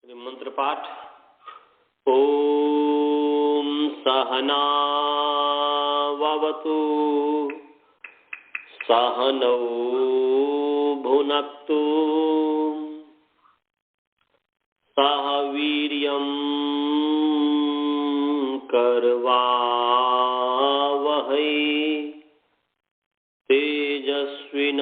मंत्र पाठ। ओम सहनावतु सहनौ भुनक्तु सह वीर्यं करवावहै तेजस्विनावधीतमस्तु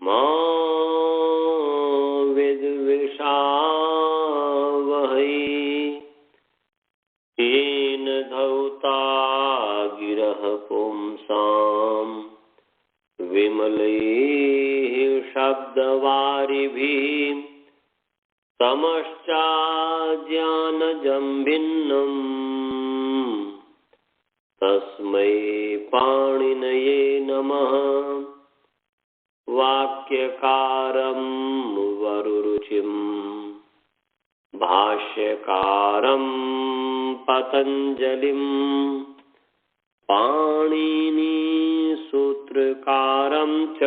मा विद्विषावहै। येन धौता गिरः पुंसां विमलैः शब्दवारिभिः तमश्चाज्ञानजं भिन्नम् तस्मै पाणिनये नमः। वाक्यकारं वरुरुचिं भाष्यकारं पतञ्जलिं पाणिनिसूत्रकारं च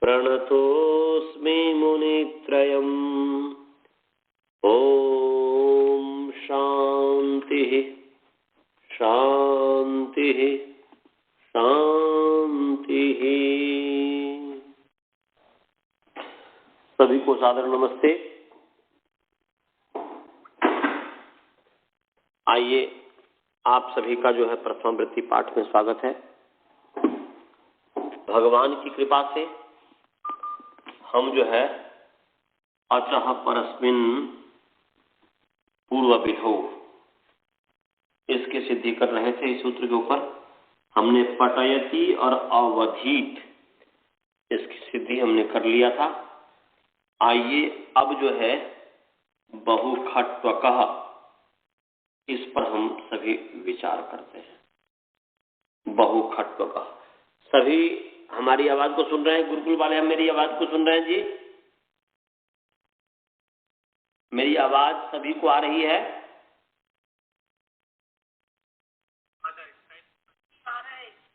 प्रणतोऽस्मि मुनित्रयम्। ॐ शान्तिः शान्तिः शान्तिः। सभी को सादर नमस्ते। आइए, आप सभी का जो है प्रथम वृत्ति पाठ में स्वागत है। भगवान की कृपा से हम जो है अचः परस्मिन् पूर्वविधौ इसकी सिद्धि कर रहे थे। इस सूत्र के ऊपर हमने पटयति और अवधीत इसकी सिद्धि हमने कर लिया था। आइए अब जो है बहुखट्वकः इस पर हम सभी विचार करते हैं। बहुखट्वकः, सभी हमारी आवाज को सुन रहे हैं? गुरुकुल वाले हम मेरी आवाज को सुन रहे हैं जी? मेरी आवाज सभी को आ रही है?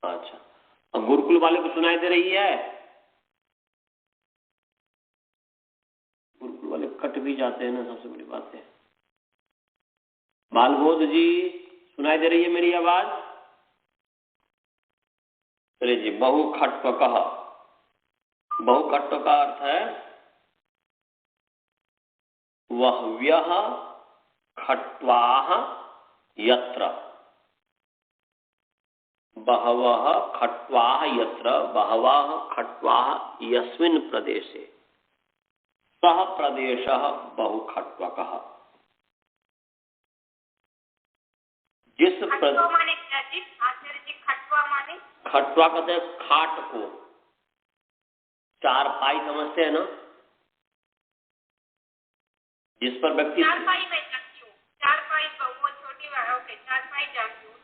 अच्छा, अब गुरुकुल वाले को सुनाई दे रही है? गुरुकुल वाले कट भी जाते हैं ना, सबसे बड़ी बात है। बालबोध जी, सुनाई दे रही है मेरी आवाज? चलिए जी, बहुखट्वकः। बहुखट्व का अर्थ है वह्व्यः खट्वाः यत्र, बहवः खट्वाः यत्र, बहवः खट्वाः यस्मिन् प्रदेशे, सः प्रदेशः बहुखट्वकः। जिस खट्वा माने क्या चीज? आचार्य जी, खट्वा माने? खट्वा कहते हैं खाट को। चारपाई समझते हैं ना? जिस पर व्यक्ति चारपाई मैं जानती हूँ। चारपाई वो छोटी ओके, चारपाई जानती हूँ।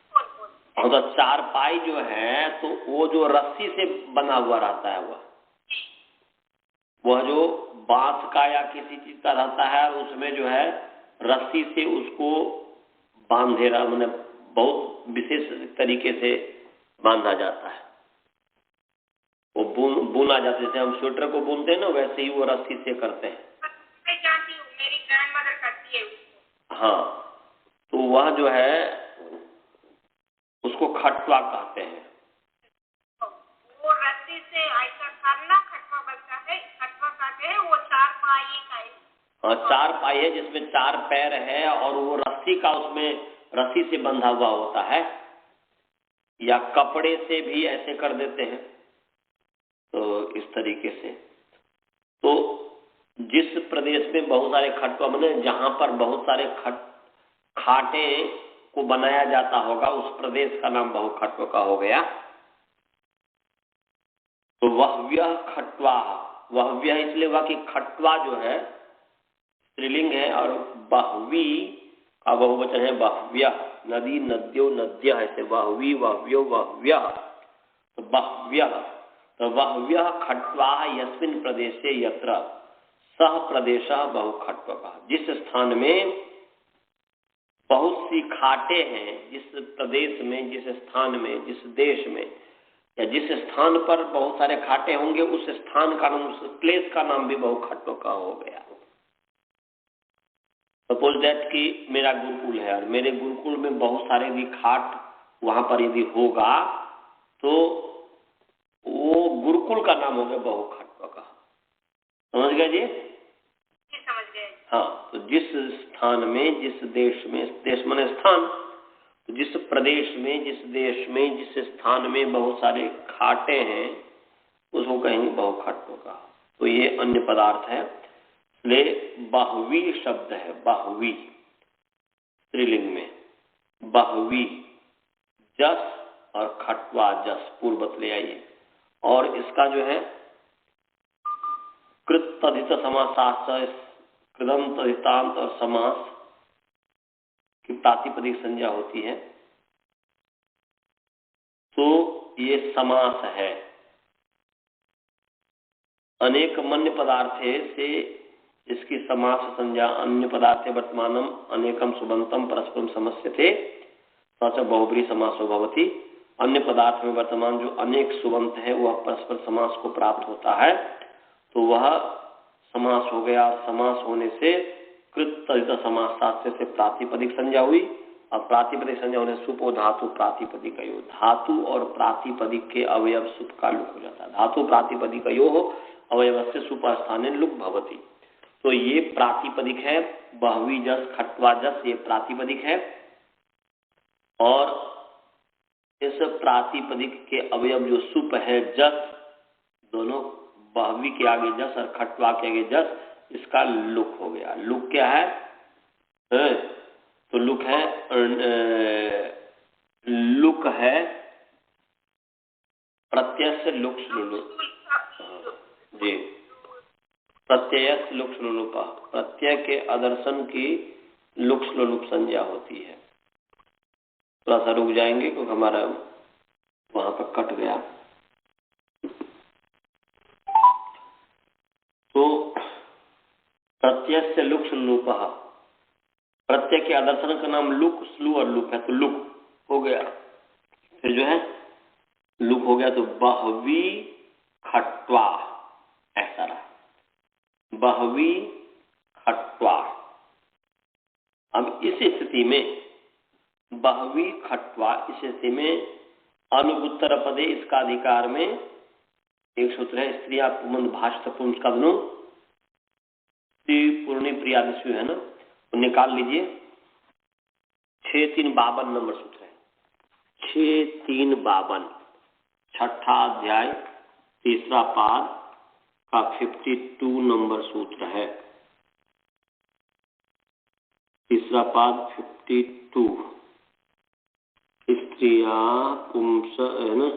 तो चारपाई जो है तो वो जो रस्सी से बना हुआ रहता है, वह जो बांस का या किसी चीज का रहता है, उसमें जो है रस्सी से उसको बांधे रहा, मतलब बहुत विशेष तरीके से बांधा जाता है। वो बुना जाता है, जैसे हम स्वेटर को बुनते हैं ना, वैसे ही वो रस्सी से करते हैं। मैं जानती हूँ, मेरी ग्रैंडमदर करती है उसको। हाँ, तो वह जो है उसको खट्वा कहते हैं। वो रस्सी से ऐसा करना खट्वा बनता है, खट्वा कहते हैं। वो चारपाई का है। हाँ, चारपाई है जिसमें चार पैर है और वो रस्सी का, उसमें रस्सी से बंधा हुआ होता है, या कपड़े से भी ऐसे कर देते हैं। तो इस तरीके से, तो जिस प्रदेश में बहुत सारे खट्वा बने, जहां पर बहुत सारे खाटे को बनाया जाता होगा, उस प्रदेश का नाम बहुखट्वकः हो गया। तो वह्व्यः खट्वाः, वह्व्यः इसलिए हुआ कि खट्वा जो है स्त्रीलिंग है और बह्वी का बहुवचन है बह्व्यः। नदी, नद्यो, नद्यः, ऐसे बह्वी, वह्व्यो, वह्व्यः। तो बह्व्यः, तो वह्व्यः खट्वाः यस्मिन् प्रदेशे यत्र, सः प्रदेशः बहुखट्वकः। जिस स्थान में बहुत सी खाटे हैं, जिस प्रदेश में, जिस स्थान में, जिस देश में या जिस स्थान पर बहुत सारे खाटे होंगे उस स्थान का नाम, उस प्लेस का नाम भी बहुखट्व का हो गया। सपोज दैट कि मेरा गुरुकुल है और मेरे गुरुकुल में बहुत सारे भी खाट वहां पर यदि होगा तो वो गुरुकुल का नाम हो गया बहुखट्व का। समझ गए जी? समझ गए। हाँ, तो जिस स्थान में, जिस देश में, देश माने स्थान, तो जिस प्रदेश में, जिस देश में, जिस स्थान में बहुत सारे खाटे हैं उसको कहेंगे बहुखट्व का। तो ये अन्य पदार्थ है। ले बाहुवी शब्द है, बाहुवी स्त्रीलिंग में, बाहुवी जस और खट्वा जस पूर्वत ले आइए। और इसका जो है कृत तदित समासाश्चर्य, कृदम तदितांत और समास की प्रातिपदिक संज्ञा होती है। तो ये समास है। अनेक मन्य पदार्थे से इसकी समास संज्ञा अन्य पदार्थे वर्तमानम अनेकम सुबंतम परस्परम समस्यते सच बहुब्री समासो भवति। अन्य पदार्थ में वर्तमान जो अनेक सुबंत है वह परस्पर समास को प्राप्त होता है, तो वह समास हो गया। समास होने से कृत तदित समास शास्त्र से प्रातिपदिक संज्ञा हुई और प्रातिपदिक संज्ञा होने सुपो धातु प्रातिपदिक यो, धातु और प्रातिपदिक के अवयव सुप का लुक हो जाता है। धातु प्रातिपदिक यो हो अवयव से सुप स्थाने लुक भवति। तो ये प्रातिपदिक है। बहुवी जस खट्वा जस ये प्रातिपदिक है और इस प्रातिपदिक के अवयव जो सुप है जस, दोनों बहुवी के आगे जस और खट्वा के आगे जस, इसका लुक हो गया। लुक क्या है? तो लुक है प्रत्यय से लुक लुलुप जी, प्रत्यय लुक लुलुपा, प्रत्यय के आदर्शन की लुक लुलुप संज्ञा होती है। थोड़ा सा रुक जाएंगे क्योंकि हमारा वहां पर कट गया। तो प्रत्यय से लुक लुलुप, प्रत्यय के आदर्शन का नाम लुक, स्लू और लुप है, तो लुक हो गया। फिर जो है लुक हो गया तो बहवी खट्वा ऐसा रहा, बहवी खट्वा। अब इस स्थिति में बहवी खट्वा, इस स्थिति में अनुत्तर पदे इसका अधिकार में एक सूत्र है, स्त्रिया पुमंद भाषित पुंस्कदनु पूर्णी प्रियादिशु है ना, तो निकाल लीजिए। 6352 नंबर सूत्र है, 6352 छठा अध्याय तीसरा पाद का 52 नंबर सूत्र है। तीसरा पाद 52, स्त्रिया पुंस है ना,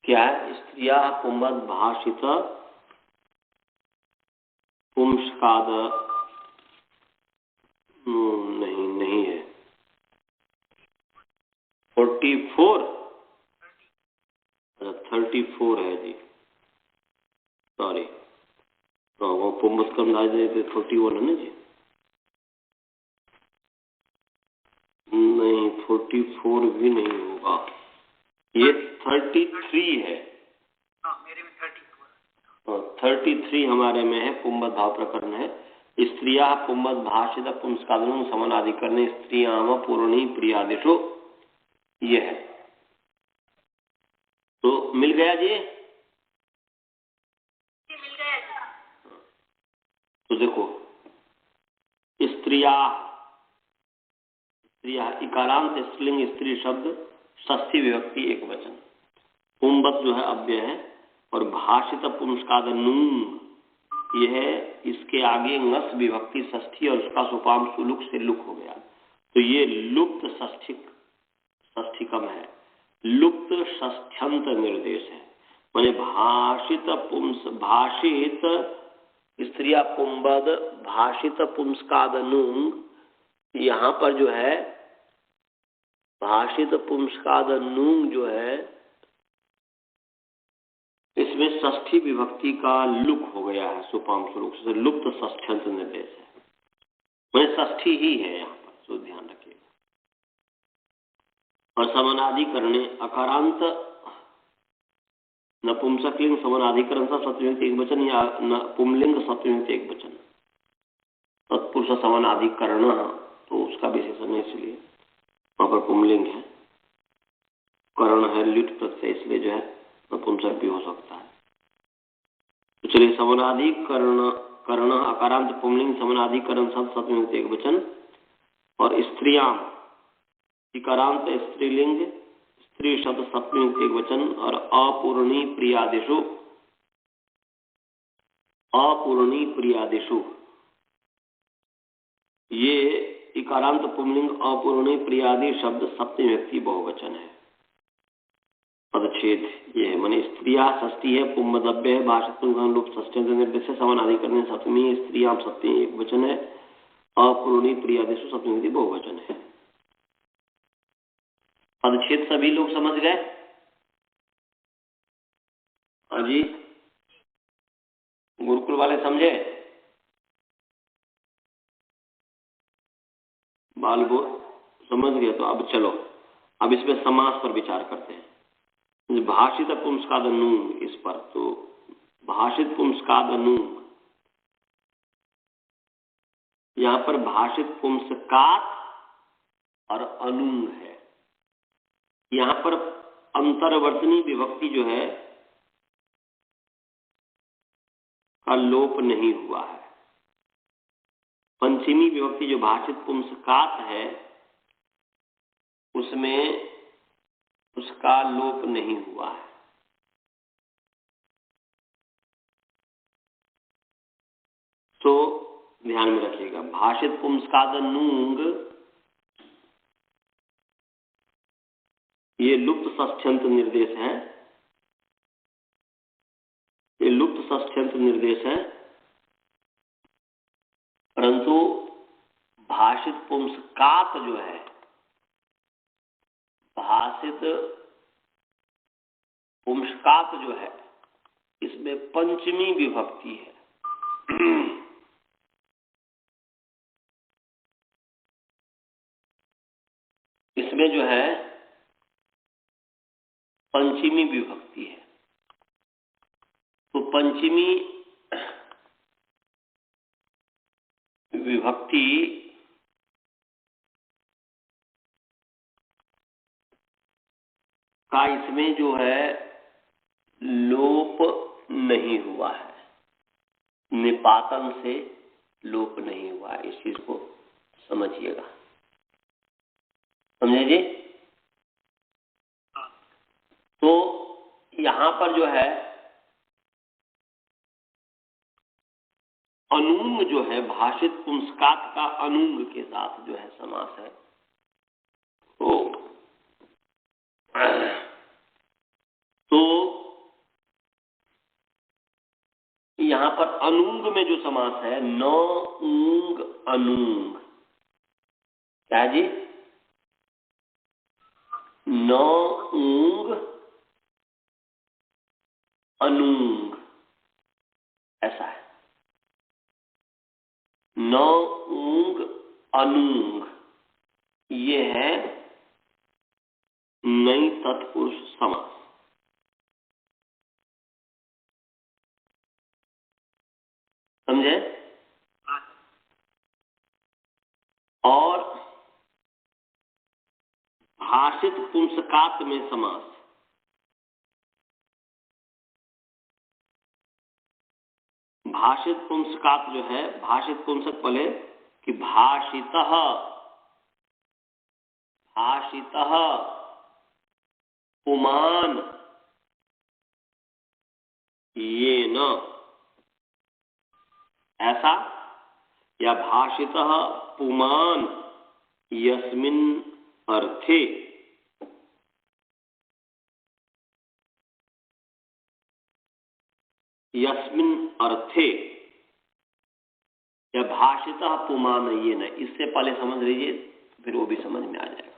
क्या है? स्त्रिया पुमद भाषित पुंस्काद नहीं है। 44 34 है जी, सॉरी, वो पुमद कम ना जाए 41 है ना जी, नहीं 44 भी नहीं होगा, ये 33 है। मेरे में 33 हमारे में है, पुंबद भाव प्रकरण है। स्त्रिया पुंबद भाषित पुंस्कादनु समानाधिकरण स्त्रियाम पूर्णी प्रियादिशो, ये है। तो मिल गया जी? मिल गया जी। तो देखो स्त्रिया, स्त्रिया इकारांत स्त्रीलिंग स्त्री शब्द, षष्ठी विभक्ति एक वचन, पुंबत जो है अव्यय है और भाषित पुंस्कादनु यह इसके आगे नस विभक्ति षष्ठी और उसका सुपाम सुलुक से लुक हो गया। तो ये लुप्त षष्ठिकम है, लुप्त षष्ठ्यंत निर्देश है। माने भाषित पुंस, भाषित स्त्रिया पुंबद भाषित पुंस्कादनु, यहाँ पर जो है भाषित पुंस्कादनु जो है इसमें षष्ठी विभक्ति का लुक हो गया है, सुपाम स्वरूप से लुप्त षष्ठ्यंत निर्देश है, मैंने षष्ठी ही है यहाँ पर, तो ध्यान रखिएगा। और समानाधिकरण अकारांत नपुंसकलिंग समानाधिकरण सा सप्तमी एक वचन या पुंलिंग सप्तमी एक वचन। तत्पुरुष समानाधिकरण तो उसका विशेषण है, इसलिए वहां पर पुंलिंग है, करण है ल्युट प्रत्यय, इसलिए जो है नपुंसक भी हो सकता है। तो चलिए समानाधिकरण कर्ण अकारांत पुंलिंग समानाधिकरण शब्द सप्तमी एक वचन। और स्त्रियां इकारांत स्त्रीलिंग स्त्री शब्द सप्तमी एक वचन। और अपूर्णी प्रियादिषु अपूर्णी प्रियादिषु ये इकारांत पुंलिंग अपूर्णी प्रियादि शब्द सप्तमी व्यक्ति बहुवचन है। पदच्छेद ये है, माने स्त्रिया षष्ठी है, पुंमदव्य है, भाषात्मक लोप षष्ठी निर्देश है, समानाधिकरण सप्तमी, स्त्रियां सप्तमी एक वचन है, अपूर्णी प्रियादिषु सप्तमी व्यक्ति बहुवचन है। पदच्छेद सभी लोग समझ गए? हाँ जी, गुरुकुल वाले समझे? बाल को समझ गए? तो अब चलो, अब इसमें समास पर विचार करते हैं। भाषित पुंस्कादनुंग, इस पर तो भाषित पुंस्कादनुंग, यहां पर भाषित पुंस्कात और अनुंग है। यहां पर अंतर्वर्तनी विभक्ति जो है का लोप नहीं हुआ है। पंचमी विभक्ति जो भाषित पुंस्कात है उसमें उसका लोप नहीं हुआ है। तो ध्यान में रखिएगा, भाषित पुंस्कादनुंग ये लुप्त षष्ठ्यंत निर्देश है, ये लुप्त षष्ठ्यंत निर्देश है, परंतु भाषित पुंस्कात जो है, भाषित पुंस्कात जो है, इसमें पंचमी विभक्ति है। इसमें जो है पंचमी विभक्ति है। तो पंचमी विभक्ति का इसमें जो है लोप नहीं हुआ है, निपातन से लोप नहीं हुआ है। इस चीज को समझिएगा, समझे जी? तो यहां पर जो है अनुंग जो है, भाषित पुंस्कात का अनुंग के साथ जो है समास है। तो यहां पर अनुंग में जो समास है, न ऊंग अनुंग, क्या है जी? न ऊंग अनुंग, ऐसा है। न ऊंग अनुंग, ये है नई तत्पुरुष समास। समझे? और भाषित पुंस्कात में समास, भाषित पुंस्कात जो है, भाषित पुंसक पहले कि भाषितः, भाषितः पुमान ये न, ऐसा, या भाषितः पुमान यस्मिन् अर्थे, यस्मिन् अर्थे, या भाषितः पुमान ये न, इससे पहले समझ लीजिए, फिर वो भी समझ में आ जाएगा।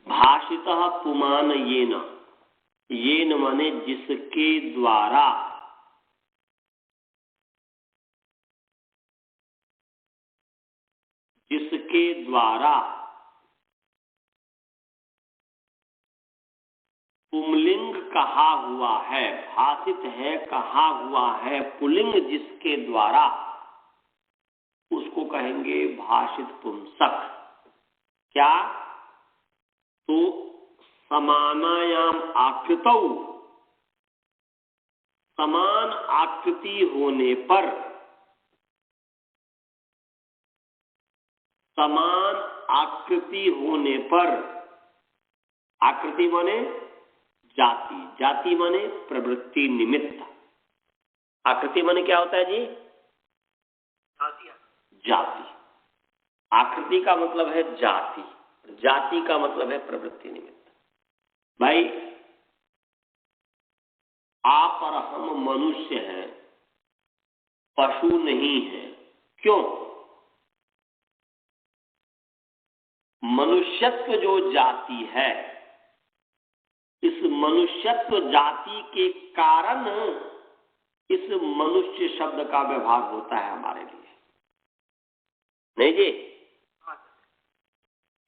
भाषितः पुमान ये न, ये न माने जिसके द्वारा, जिसके द्वारा पुंलिंग कहा हुआ है, भाषित है, कहा हुआ है पुल्लिंग जिसके द्वारा, उसको कहेंगे भाषित पुंसक। क्या? तो समानायाम आकृतौ, समान आकृति होने पर, समान आकृति होने पर, आकृति माने जाति, जाति माने प्रवृत्ति निमित्त। आकृति माने क्या होता है जी? जाति। आकृति का मतलब है जाति, जाति का मतलब है प्रवृत्ति निमित्त। भाई आप और हम मनुष्य हैं, पशु नहीं हैं। क्यों? मनुष्यत्व जो जाति है, इस मनुष्यत्व जाति के कारण इस मनुष्य शब्द का व्यवहार होता है हमारे लिए, नहीं जी?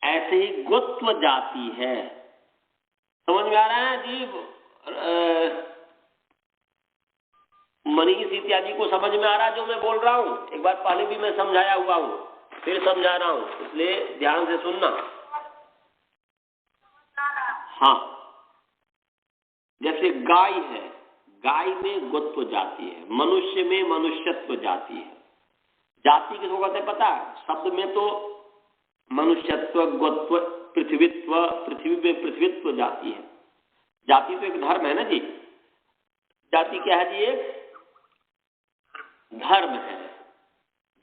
ऐसे ही गोत्व जाति है। समझ में आ रहा है जी? मनीष इत्यादि को समझ में आ रहा है जो मैं बोल रहा हूं? एक बार पहले भी मैं समझाया हुआ हूं, फिर समझा रहा हूं, इसलिए ध्यान से सुनना। हाँ, जैसे गाय है, गाय में गोत्व जाति है, मनुष्य में मनुष्यत्व जाति है। जाति किसको कहते हैं पता है? शब्द में तो मनुष्यत्व, गोत्व, पृथ्वीत्व, पृथ्वी में पृथ्वीत्व जाति है। जाति तो एक धर्म है ना जी? जाति क्या है जी? एक धर्म है।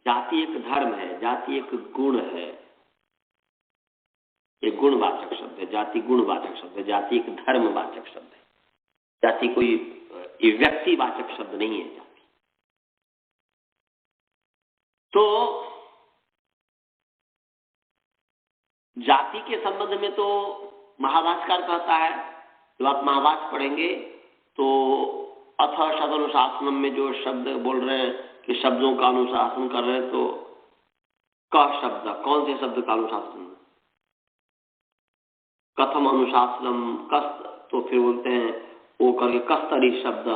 जाति एक धर्म है, जाति एक गुण है, एक गुणवाचक शब्द है। जाति गुणवाचक शब्द है, जाति एक धर्मवाचक शब्द है। जाति कोई व्यक्तिवाचक शब्द नहीं है जाति। तो जाति के संबंध में तो महाभाष्यकार कहता है, जब आप महाभाष्य पढ़ेंगे तो अथ शब्दानुशासनम में जो शब्द बोल रहे हैं कि शब्दों का अनुशासन कर रहे हैं, तो क शब्द, कौन से शब्द का अनुशासन? कथम अनुशासनम, कस्त, तो फिर बोलते हैं वो करके कस्तरी शब्द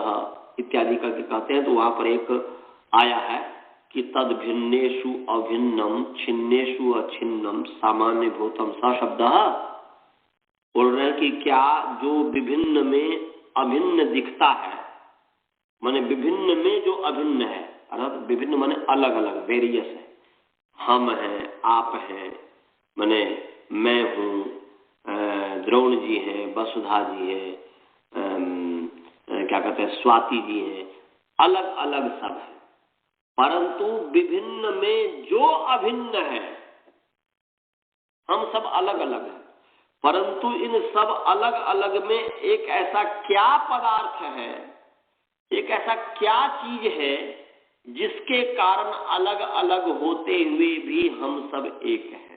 इत्यादि करके कहते हैं। तो वहां पर एक आया है कि तद भिन्नेषु अभिन्नम छिन्नेषु अछिन्नम सामान्य भूतम स शब्द। बोल रहे हैं कि क्या जो विभिन्न में अभिन्न दिखता है, माने विभिन्न में जो अभिन्न है, अर्थात विभिन्न माने अलग अलग, वेरियस है। हम हैं, आप हैं, माने मैं हूं, द्रोण जी हैं, वसुधा जी हैं, क्या कहते हैं, स्वाति जी हैं, अलग अलग सब है। परंतु विभिन्न में जो अभिन्न है, हम सब अलग अलग हैं, परंतु इन सब अलग अलग में एक ऐसा क्या पदार्थ है, एक ऐसा क्या चीज है जिसके कारण अलग अलग होते हुए भी हम सब एक हैं।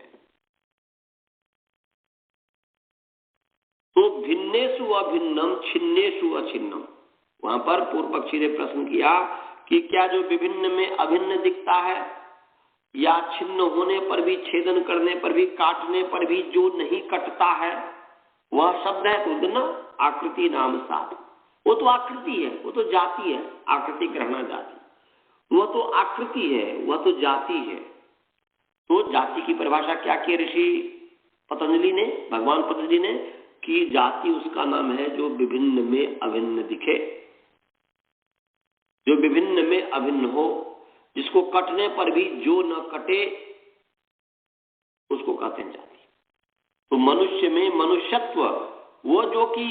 तो भिन्नेषु अभिन्नम छिन्नेषु अछिन्नम, वहां पर पूर्व पक्षी ने प्रश्न किया कि क्या जो विभिन्न में अभिन्न दिखता है, या छिन्न होने पर भी, छेदन करने पर भी, काटने पर भी जो नहीं कटता है, वह शब्द है तो ना आकृति नाम साथ। वो तो आकृति है, वो तो जाति है, आकृति ग्रहणा जाति, वह तो आकृति है, वह तो जाति है। तो जाति की परिभाषा क्या की ऋषि पतंजलि ने, भगवान पतंजलि ने, कि जाति उसका नाम है जो विभिन्न में अभिन्न दिखे, जो विभिन्न में अभिन्न हो, जिसको कटने पर भी जो न कटे उसको कहते हैं जाति। तो मनुष्य में मनुष्यत्व, वो जो कि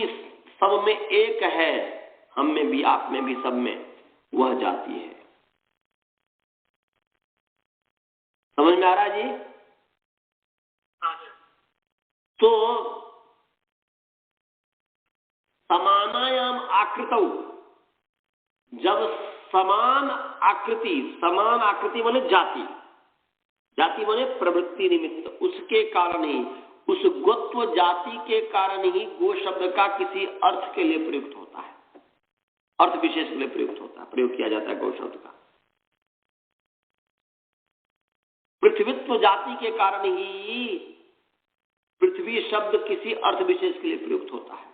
सब में एक है, हम में भी, आप में भी, सब में, वह जाति है। समझ में आ रहा है जी? तो समानायाम आकृतौ, जब समान आकृति माने जाति, जाति माने प्रवृत्ति निमित्त, उसके कारण ही, उस गोत्व जाति के कारण ही गो शब्द का किसी अर्थ के लिए प्रयुक्त होता है, अर्थ विशेष के लिए प्रयुक्त होता है, प्रयोग किया जाता है गो शब्द का। पृथ्वीत्व जाति के कारण ही पृथ्वी शब्द किसी अर्थ विशेष के लिए प्रयुक्त होता है।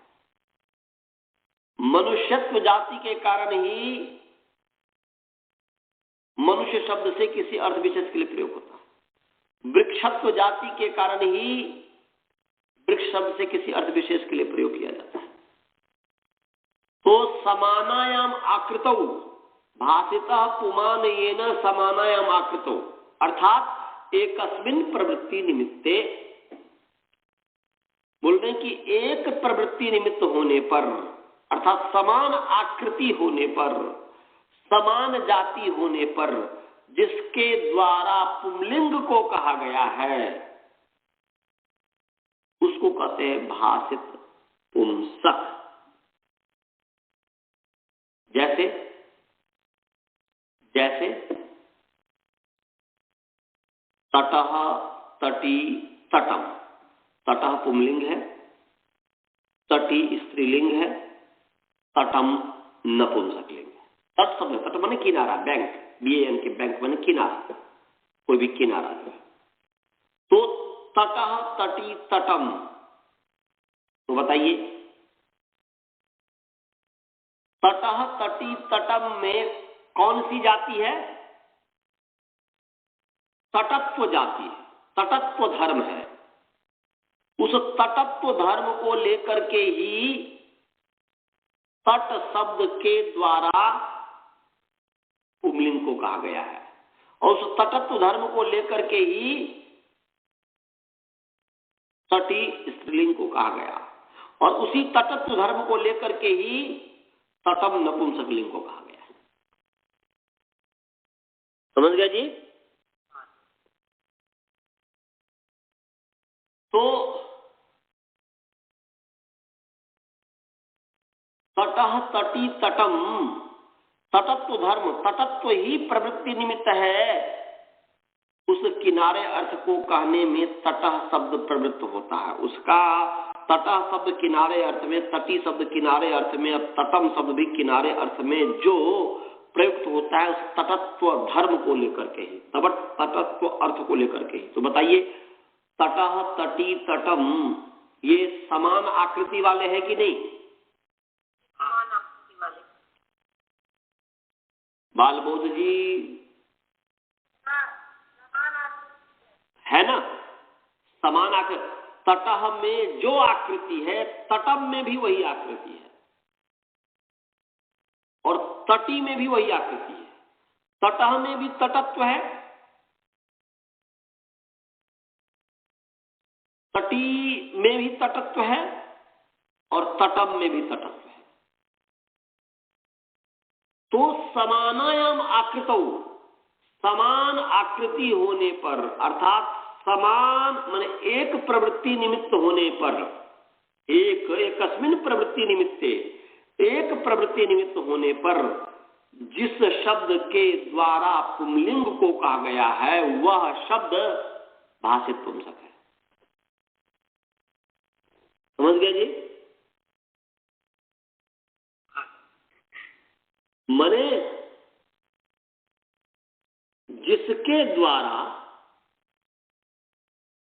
मनुष्यत्व जाति के कारण ही मनुष्य शब्द से किसी अर्थ विशेष के लिए प्रयोग होता है। वृक्षत्व जाति के कारण ही वृक्ष शब्द से किसी अर्थ विशेष के लिए प्रयोग किया जाता है। तो समानायाम आकृतौ भाषितः पुमान येन समानायाम आकृतौ, अर्थात एकस्मिन् प्रवृत्ति निमित्ते, बोल रहे हैं कि एक प्रवृत्ति निमित्त होने पर, अर्थात समान आकृति होने पर, समान जाति होने पर, जिसके द्वारा पुंलिंग को कहा गया है उसको कहते हैं भाषित पुंसक। जैसे जैसे तटः, तटी, तटम। तटः पुंलिंग है, तटी स्त्रीलिंग है, तटम नपुंसकलिंग है। तट शब्द, तट माने किनारा, बैंक, BAN के बैंक माने किनारा, कोई भी किनारा है। तो तटः, तटी, तटम, तो बताइए तटः, तटी, तटम में कौन सी जाति है? तटत्व जाति है, तटत्व धर्म है। उस तटत्व धर्म को लेकर के ही तट शब्द के द्वारा पुंलिंग को कहा गया है, और उस तटत्व धर्म को लेकर के ही तटी स्त्रीलिंग को कहा गया, और उसी तटत्व धर्म को लेकर के ही तटम नपुंसकलिंग को कहा गया। समझ गया जी? तो तटः, तटी, तटम, तटत्व धर्म, तटत्व ही प्रवृत्ति निमित्त है। उस किनारे अर्थ को कहने में तटः शब्द प्रवृत्त होता है। उसका तटः शब्द किनारे अर्थ में, तटी शब्द किनारे अर्थ में, अब तटम शब्द भी किनारे अर्थ में जो प्रयुक्त होता है उस तटत्व धर्म को लेकर के ही, तटत्व अर्थ को लेकर के ही। तो बताइए तटः, तटी, तटम ये समान आकृति वाले हैं कि नहीं? समान आकृति वाले। बालबोध जी है ना? समान आकृति। तटः में जो आकृति है तटम में भी वही आकृति है, और तटी में भी वही आकृति है। तटः में भी तटत्व है, तटी में भी तटत्व है, और तटम में भी तटत्व है। तो समानायाम आकृतौ, समान आकृति होने पर, अर्थात समान माने एक प्रवृत्ति निमित्त होने पर, एकस्मिन् प्रवृत्ति निमित्ते, एक प्रवृत्ति निमित्त होने पर जिस शब्द के द्वारा पुंलिंग को कहा गया है वह शब्द भाषित पुंसक है। समझ गए जी? माने जिसके द्वारा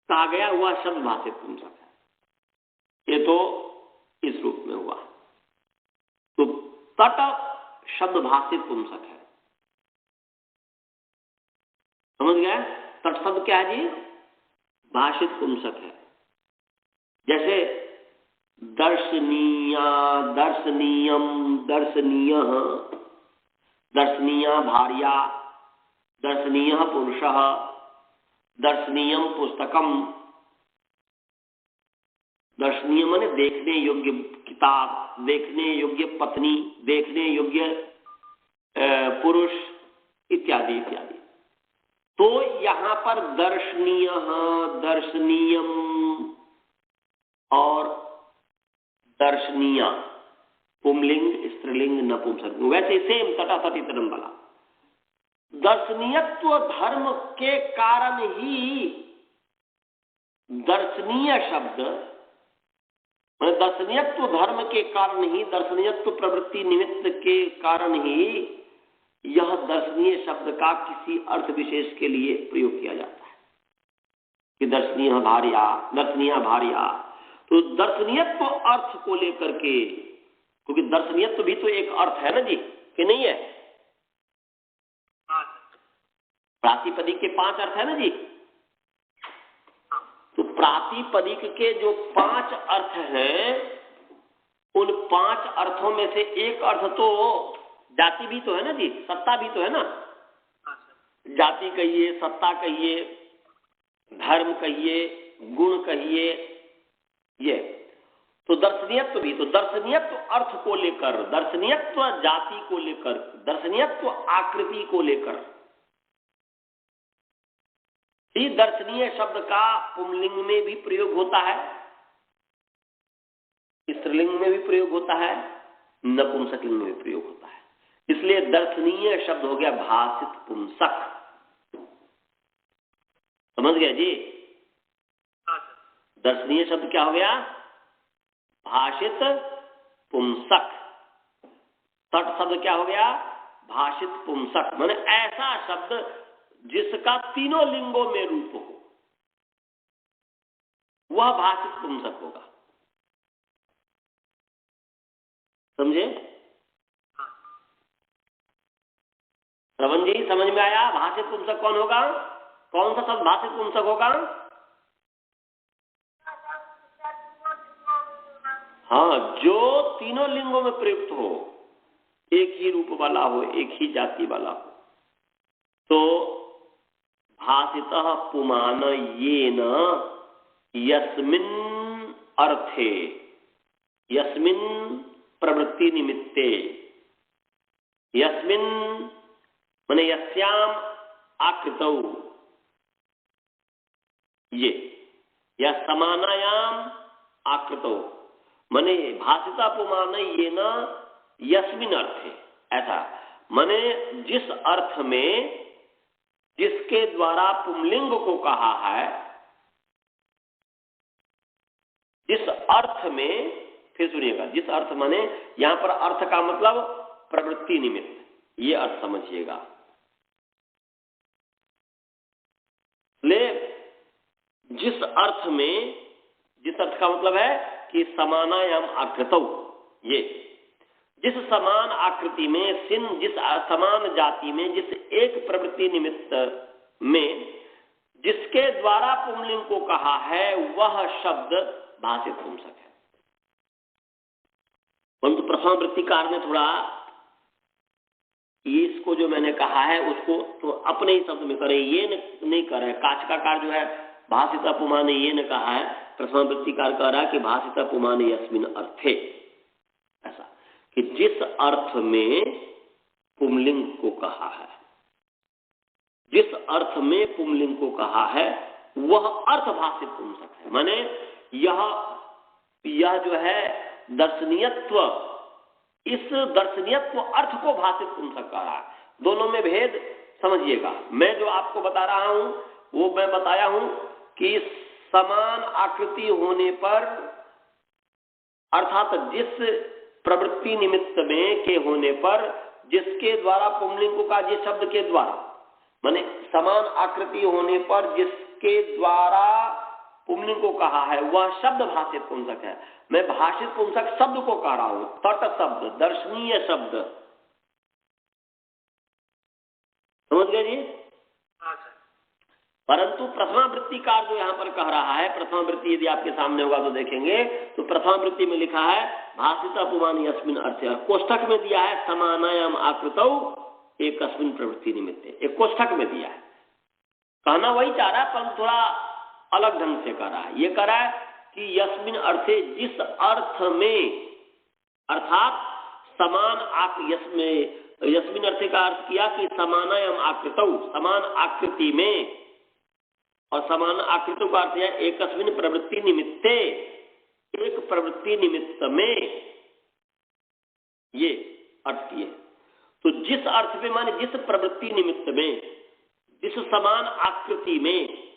कहा गया वह शब्द भाषित पुंसक है। ये तो इस रूप में हुआ। तो तट शब्द भाषित पुंसक है। समझ गए? तट शब्द क्या है जी? भाषित पुंसक है। जैसे दर्शनीया, दर्शनीयम, दर्शनीयः, दर्शनीया भार्या, दर्शनीयः पुरुषः, दर्शनीयम पुस्तकम। दर्शनीय माने देखने योग्य किताब, देखने योग्य पत्नी, देखने योग्य पुरुष इत्यादि इत्यादि। तो यहां पर दर्शनीय, दर्शनीयम और दर्शनीया पुंलिंग, स्त्रीलिंग, नपुंसक, वैसे सेम तटा तटी तटम वाला। दर्शनीयत्व धर्म के कारण ही दर्शनीय शब्द, दर्शनीयत्व धर्म के कारण ही, दर्शनीयत्व प्रवृत्ति निमित्त के कारण ही यह दर्शनीय शब्द का किसी अर्थ विशेष के लिए प्रयोग किया जाता है कि दर्शनीय भार्या, दर्शनीय भार्या। तो दर्शनीयत्व अर्थ को लेकर के क्योंकि दर्शनीयत्व भी तो एक अर्थ है ना जी, कि नहीं है? प्रातिपदिक के 5 अर्थ है ना जी। तो प्रातिपदिक के जो 5 अर्थ हैं, उन 5 अर्थों में से एक अर्थ तो जाति भी तो है ना जी, सत्ता भी तो है ना। जाति कहिए, सत्ता कहिए, धर्म कहिए, गुण कहिए, ये तो दर्शनीयत्व भी तो, दर्शनीयत्व अर्थ को लेकर, दर्शनीयत्व जाति को लेकर, दर्शनीयत्व आकृति को लेकर। ही दर्शनीय शब्द का पुंलिंग में भी प्रयोग होता है, स्त्रीलिंग में भी प्रयोग होता है, नपुंसकलिंग में भी प्रयोग होता है। इसलिए दर्शनीय शब्द हो गया भाषित पुंसक। समझ गया जी? दर्शनीय शब्द क्या हो गया? भाषित पुंसक। तट शब्द क्या हो गया? भाषित पुंसक। माने ऐसा शब्द जिसका तीनों लिंगों में रूप हो, वह भाषित पुंसक होगा। समझे? श्रवण जी, समझ में आया? भाषित पुंसक कौन होगा? कौन सा शब्द भाषित पुंसक होगा? हाँ, जो तीनों लिंगों में प्रयुक्त हो, एक ही रूप वाला हो, एक ही जाति वाला हो। तो भाषितः पुमान येन यस्मिन् अर्थे, यस्मिन् प्रवृत्ति निमित्ते, यस्मिन् माने यस्याम आकृतौ, ये या समानायाम आकृतौ, माने भाषिता पुमान ये न यस्मिन अर्थ है, ऐसा माने जिस अर्थ में, जिसके द्वारा पुंलिंग को कहा है, जिस अर्थ में, फिर सुनिएगा, जिस अर्थ माने यहां पर अर्थ का मतलब प्रवृत्ति निमित्त, ये अर्थ समझिएगा। ले जिस अर्थ में, जिस अर्थ का मतलब है कि समानायाम आकृतौ, ये जिस समान आकृति में, जिस समान जाति में, जिस एक प्रवृत्ति निमित्त में, जिसके द्वारा पुंलिंग को कहा है, वह शब्द भाषित पुंसक है। परंतु प्रथम वृत्तिकार ने थोड़ा इसको जो मैंने कहा है उसको तो अपने ही शब्द में करे, ये नहीं कर रहे। काचकाकार जो है भाषित पुमान ये न कहा है, प्रथम वृत्तिकार कह रहा है कि भाषित पुमान यस्मिन अर्थे, ऐसा कि जिस अर्थ में पुंलिंग को कहा है, जिस अर्थ में पुंलिंग को कहा है, वह अर्थ भाषित पुंसक है। माने यह जो है दर्शनीयत्व, इस दर्शनीयत्व अर्थ को भाषित पुंसक कह रहा है। दोनों में भेद समझिएगा। मैं जो आपको बता रहा हूं वो मैं बताया हूं कि समान आकृति होने पर, अर्थात जिस प्रवृत्ति निमित्त में के होने पर, जिसके द्वारा पुंलिंग को कहा, जिस शब्द के द्वारा, माने समान आकृति होने पर जिसके द्वारा पुंलिंग को कहा है, वह शब्द भाषित पुंसक है। मैं भाषित पुंसक शब्द को कह रहा हूं, तट शब्द, दर्शनीय शब्द। समझ गए जी? परंतु प्रथमा वृत्तिकार जो यहां पर कह रहा है, प्रथमा वृत्ति यदि आपके सामने होगा तो देखेंगे, तो प्रथमा वृत्ति में लिखा है भाषित पुमान यस्मिन अर्थे, और कोष्ठक में दिया है समानायाम आकृतौ एकस्मिन प्रवृत्ति निमित्ते, एक कोष्ठक में दिया है। कहना वही चाह रहा है, परंतु थोड़ा अलग ढंग से कह रहा है। ये कह रहा है कि यस्मिन अर्थे, जिस अर्थ में, अर्थात समान यस्मिन अर्थे का अर्थ किया कि समानायाम आकृतौ, समान आकृति में, और समान आकृतों का अर्थ है एकस्मिन प्रवृत्ति निमित्ते, एक प्रवृत्ति निमित्त में, ये अर्थ किए। तो जिस अर्थ में माने जिस प्रवृत्ति निमित्त में, जिस समान आकृति में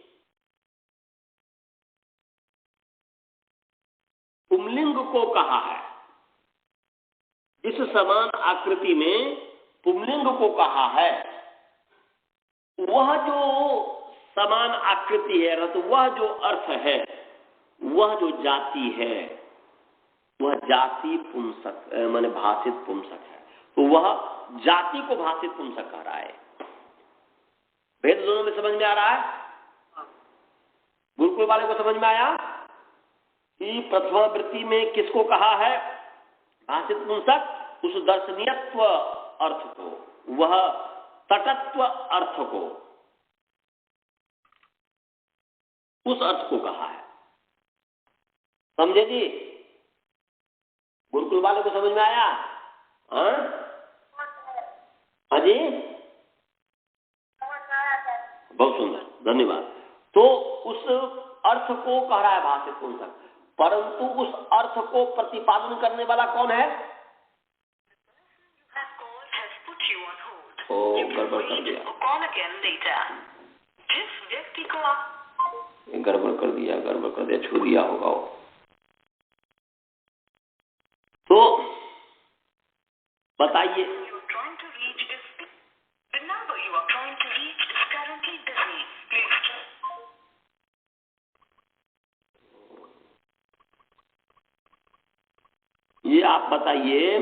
पुंलिंग को कहा है, जिस समान आकृति में पुंलिंग को कहा है, वह जो समान आकृति है, तो वह जो अर्थ है, वह जो जाति है, वह जाति पुंसक माने भाषित पुंसक है, तो वह जाति को भाषित पुंसक कह रहा है। भेद दोनों में समझ में आ रहा है? गुरुकुल वाले को समझ में आया कि प्रथमा वृत्ति में किसको कहा है भाषित पुंसक? उस दर्शनीयत्व अर्थ को, वह तटत्व अर्थ को, उस अर्थ को कहा है। समझे जी? गुरुकुल वाले को समझ में आया? हाँ जी, बहुत सुंदर, धन्यवाद। तो उस अर्थ को कह रहा है भाषित पुंसक, परंतु उस अर्थ को प्रतिपादन करने वाला कौन है? ओ, गड़बड़ कर दिया, गड़बड़ कर दिया, छू दिया होगा वो। तो बताइए, ये आप बताइए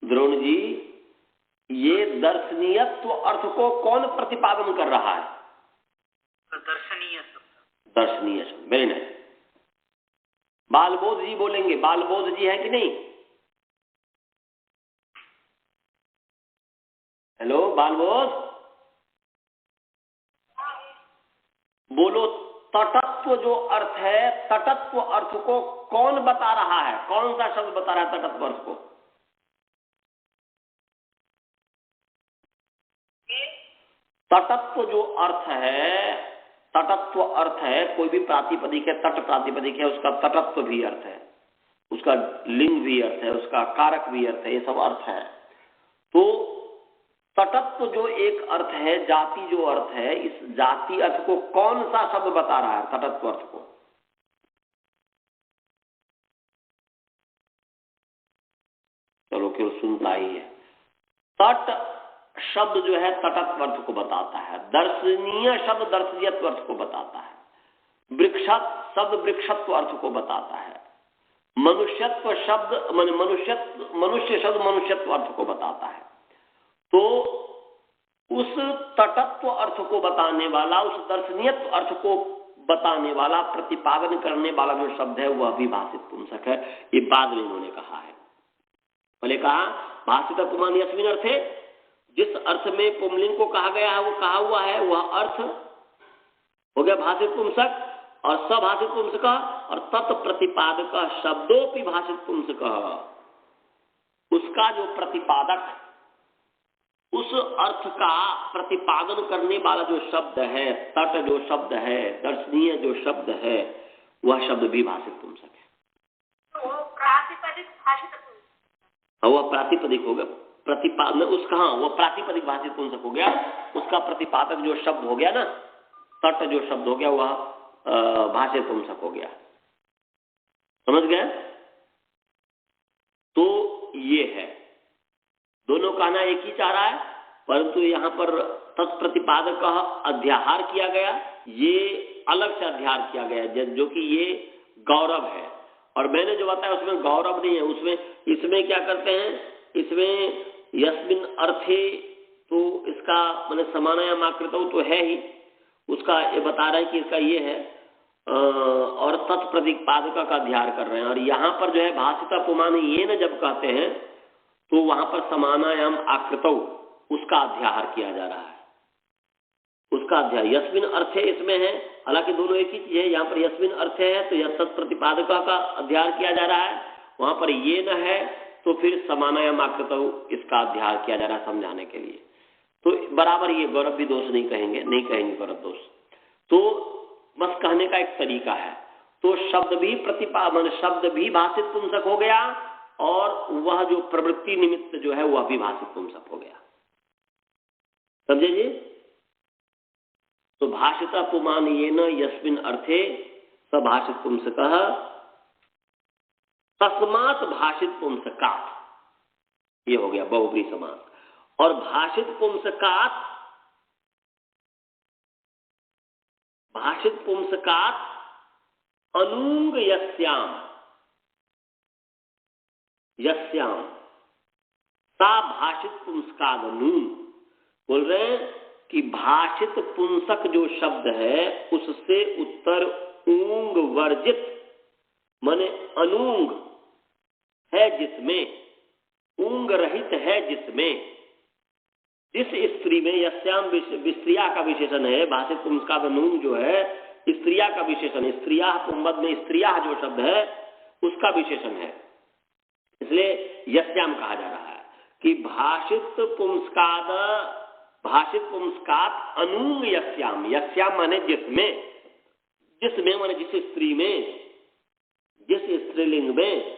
द्रोण जी, ये दर्शनीयत्व अर्थ को कौन प्रतिपादन कर रहा है? दर्शनीय शब्द, वेरी नाइस। बालबोध जी बोलेंगे, बालबोध जी है कि नहीं? हेलो बालबोध, बोलो। तटत्व जो अर्थ है, तटत्व अर्थ को कौन बता रहा है? कौन सा शब्द बता रहा है तटत्व अर्थ को? तटत्व जो अर्थ है, तटत्व अर्थ है, कोई भी प्रातिपदिक है, तट प्रातिपदिक है, उसका तटत्व भी अर्थ है, उसका लिंग भी अर्थ है, उसका कारक भी अर्थ है, ये सब अर्थ है। तो तटत्व जो एक अर्थ है, जाति जो अर्थ है, इस जाति अर्थ को कौन सा शब्द बता रहा है? तटत्व अर्थ को। चलो फिर सुनता ही है। तट शब्द जो है तटत्व अर्थ को बताता है, दर्शनीय शब्द दर्शनीयत्व अर्थ को बताता है, वृक्षत्व शब्द वृक्षत्व अर्थ को बताता है, मनुष्यत्व शब्द मनुष्य शब्द मनुष्यत्व अर्थ को बताता है। तो उस तटत्व अर्थ को बताने वाला, उस दर्शनीयत्व अर्थ को बताने वाला, प्रतिपादन करने वाला जो शब्द है वह भी भाषित पुंसक है। ये बाद में इन्होंने कहा है। पहले कहा भाषित पुमान यस्मिन अर्थे, जिस अर्थ में पुंलिंग को कहा गया है वो कहा हुआ है, वह अर्थ हो गया भाषित पुंसक। और सभाषित पुंसक और तत्प्रतिपादक शब्दोपि भाषित पुंसक, उसका जो प्रतिपादक, उस अर्थ का प्रतिपादन करने वाला जो शब्द है, तट जो शब्द है, दर्शनीय जो शब्द है, वह शब्द भी भाषित पुंसक है। तो प्रातिपदिक भाषित पुंसक, वह प्रातिपदिक हो गया, प्रतिपादन उसका, हाँ वो प्रातिपदिक भाषित पुंसक हो गया। उसका प्रतिपादक जो शब्द हो गया ना, तट जो शब्द हो गया, वह भाषित पुंसक हो गया। समझ गए? तो ये है, दोनों कहना एक ही चाह रहा है, परंतु यहाँ पर तत्प्रतिपादक का अध्याहार किया गया, ये अलग से अध्याहार किया गया, जो कि ये गौरव है। और मैंने जो बताया उसमें गौरव नहीं है, उसमें इसमें क्या करते हैं, इसमें यस्मिन अर्थे, तो इसका मैंने समानायाम आकृतौ तो है ही, उसका ये बता रहे हैं कि इसका ये है, और तत्प्रतिपादक का अध्याहार कर रहे हैं। और यहाँ पर जो है भाषिता पुमान ये न जब कहते हैं, तो वहां पर समानायाम आकृतौ उसका अध्याहार किया जा रहा है, उसका अध्याय यस्मिन अर्थे इसमें है। हालांकि दोनों एक ही चीज है, यहाँ पर यस्मिन अर्थे है तो यह तत्प्रतिपादक का अध्याहार किया जा रहा है, वहां पर ये न है तो फिर समानायाम आकृतौ इसका अध्याहार किया जा रहा है समझाने के लिए। तो बराबर ये गौरव भी दोष नहीं कहेंगे, नहीं कहेंगे गौरव दोष, तो बस कहने का एक तरीका है। तो शब्द भी प्रतिपादन, शब्द भी भाषित पुंसक हो गया, और वह जो प्रवृत्ति निमित्त जो है वह भी भाषित पुंसक हो गया। समझे जी? तो भाषिता पुमान ये न यस्मिन अर्थे सभाषित पुंसकः तस्मात् भाषित पुंसकात्, ये हो गया बहुव्रीहि समास। और भाषित पुंसकात्, भाषित पुंसकात् अनूंग यस्याम, यस्याम सा भाषित पुंस्काद अनूंग। बोल रहे हैं कि भाषित पुंसक जो शब्द है उससे उत्तर ऊंग वर्जित, माने अनूंग है जिसमें, ऊंग रहित है जिसमें, जिस स्त्री में, यस्याम स्त्रिया का विशेषण है, भाषित पुंस्काद अनूंग जो है स्त्रिया का विशेषण है, स्त्रिया पुंबद में स्त्रिया जो शब्द है उसका विशेषण है, इसलिए यस्याम कहा जा रहा है कि भाषित पुंस्काद, भाषित पुंस्कात अनूंग यस्याम, यस्याम माने जिसमें, जिसमें माने जिस स्त्री में, जिस स्त्रीलिंग में,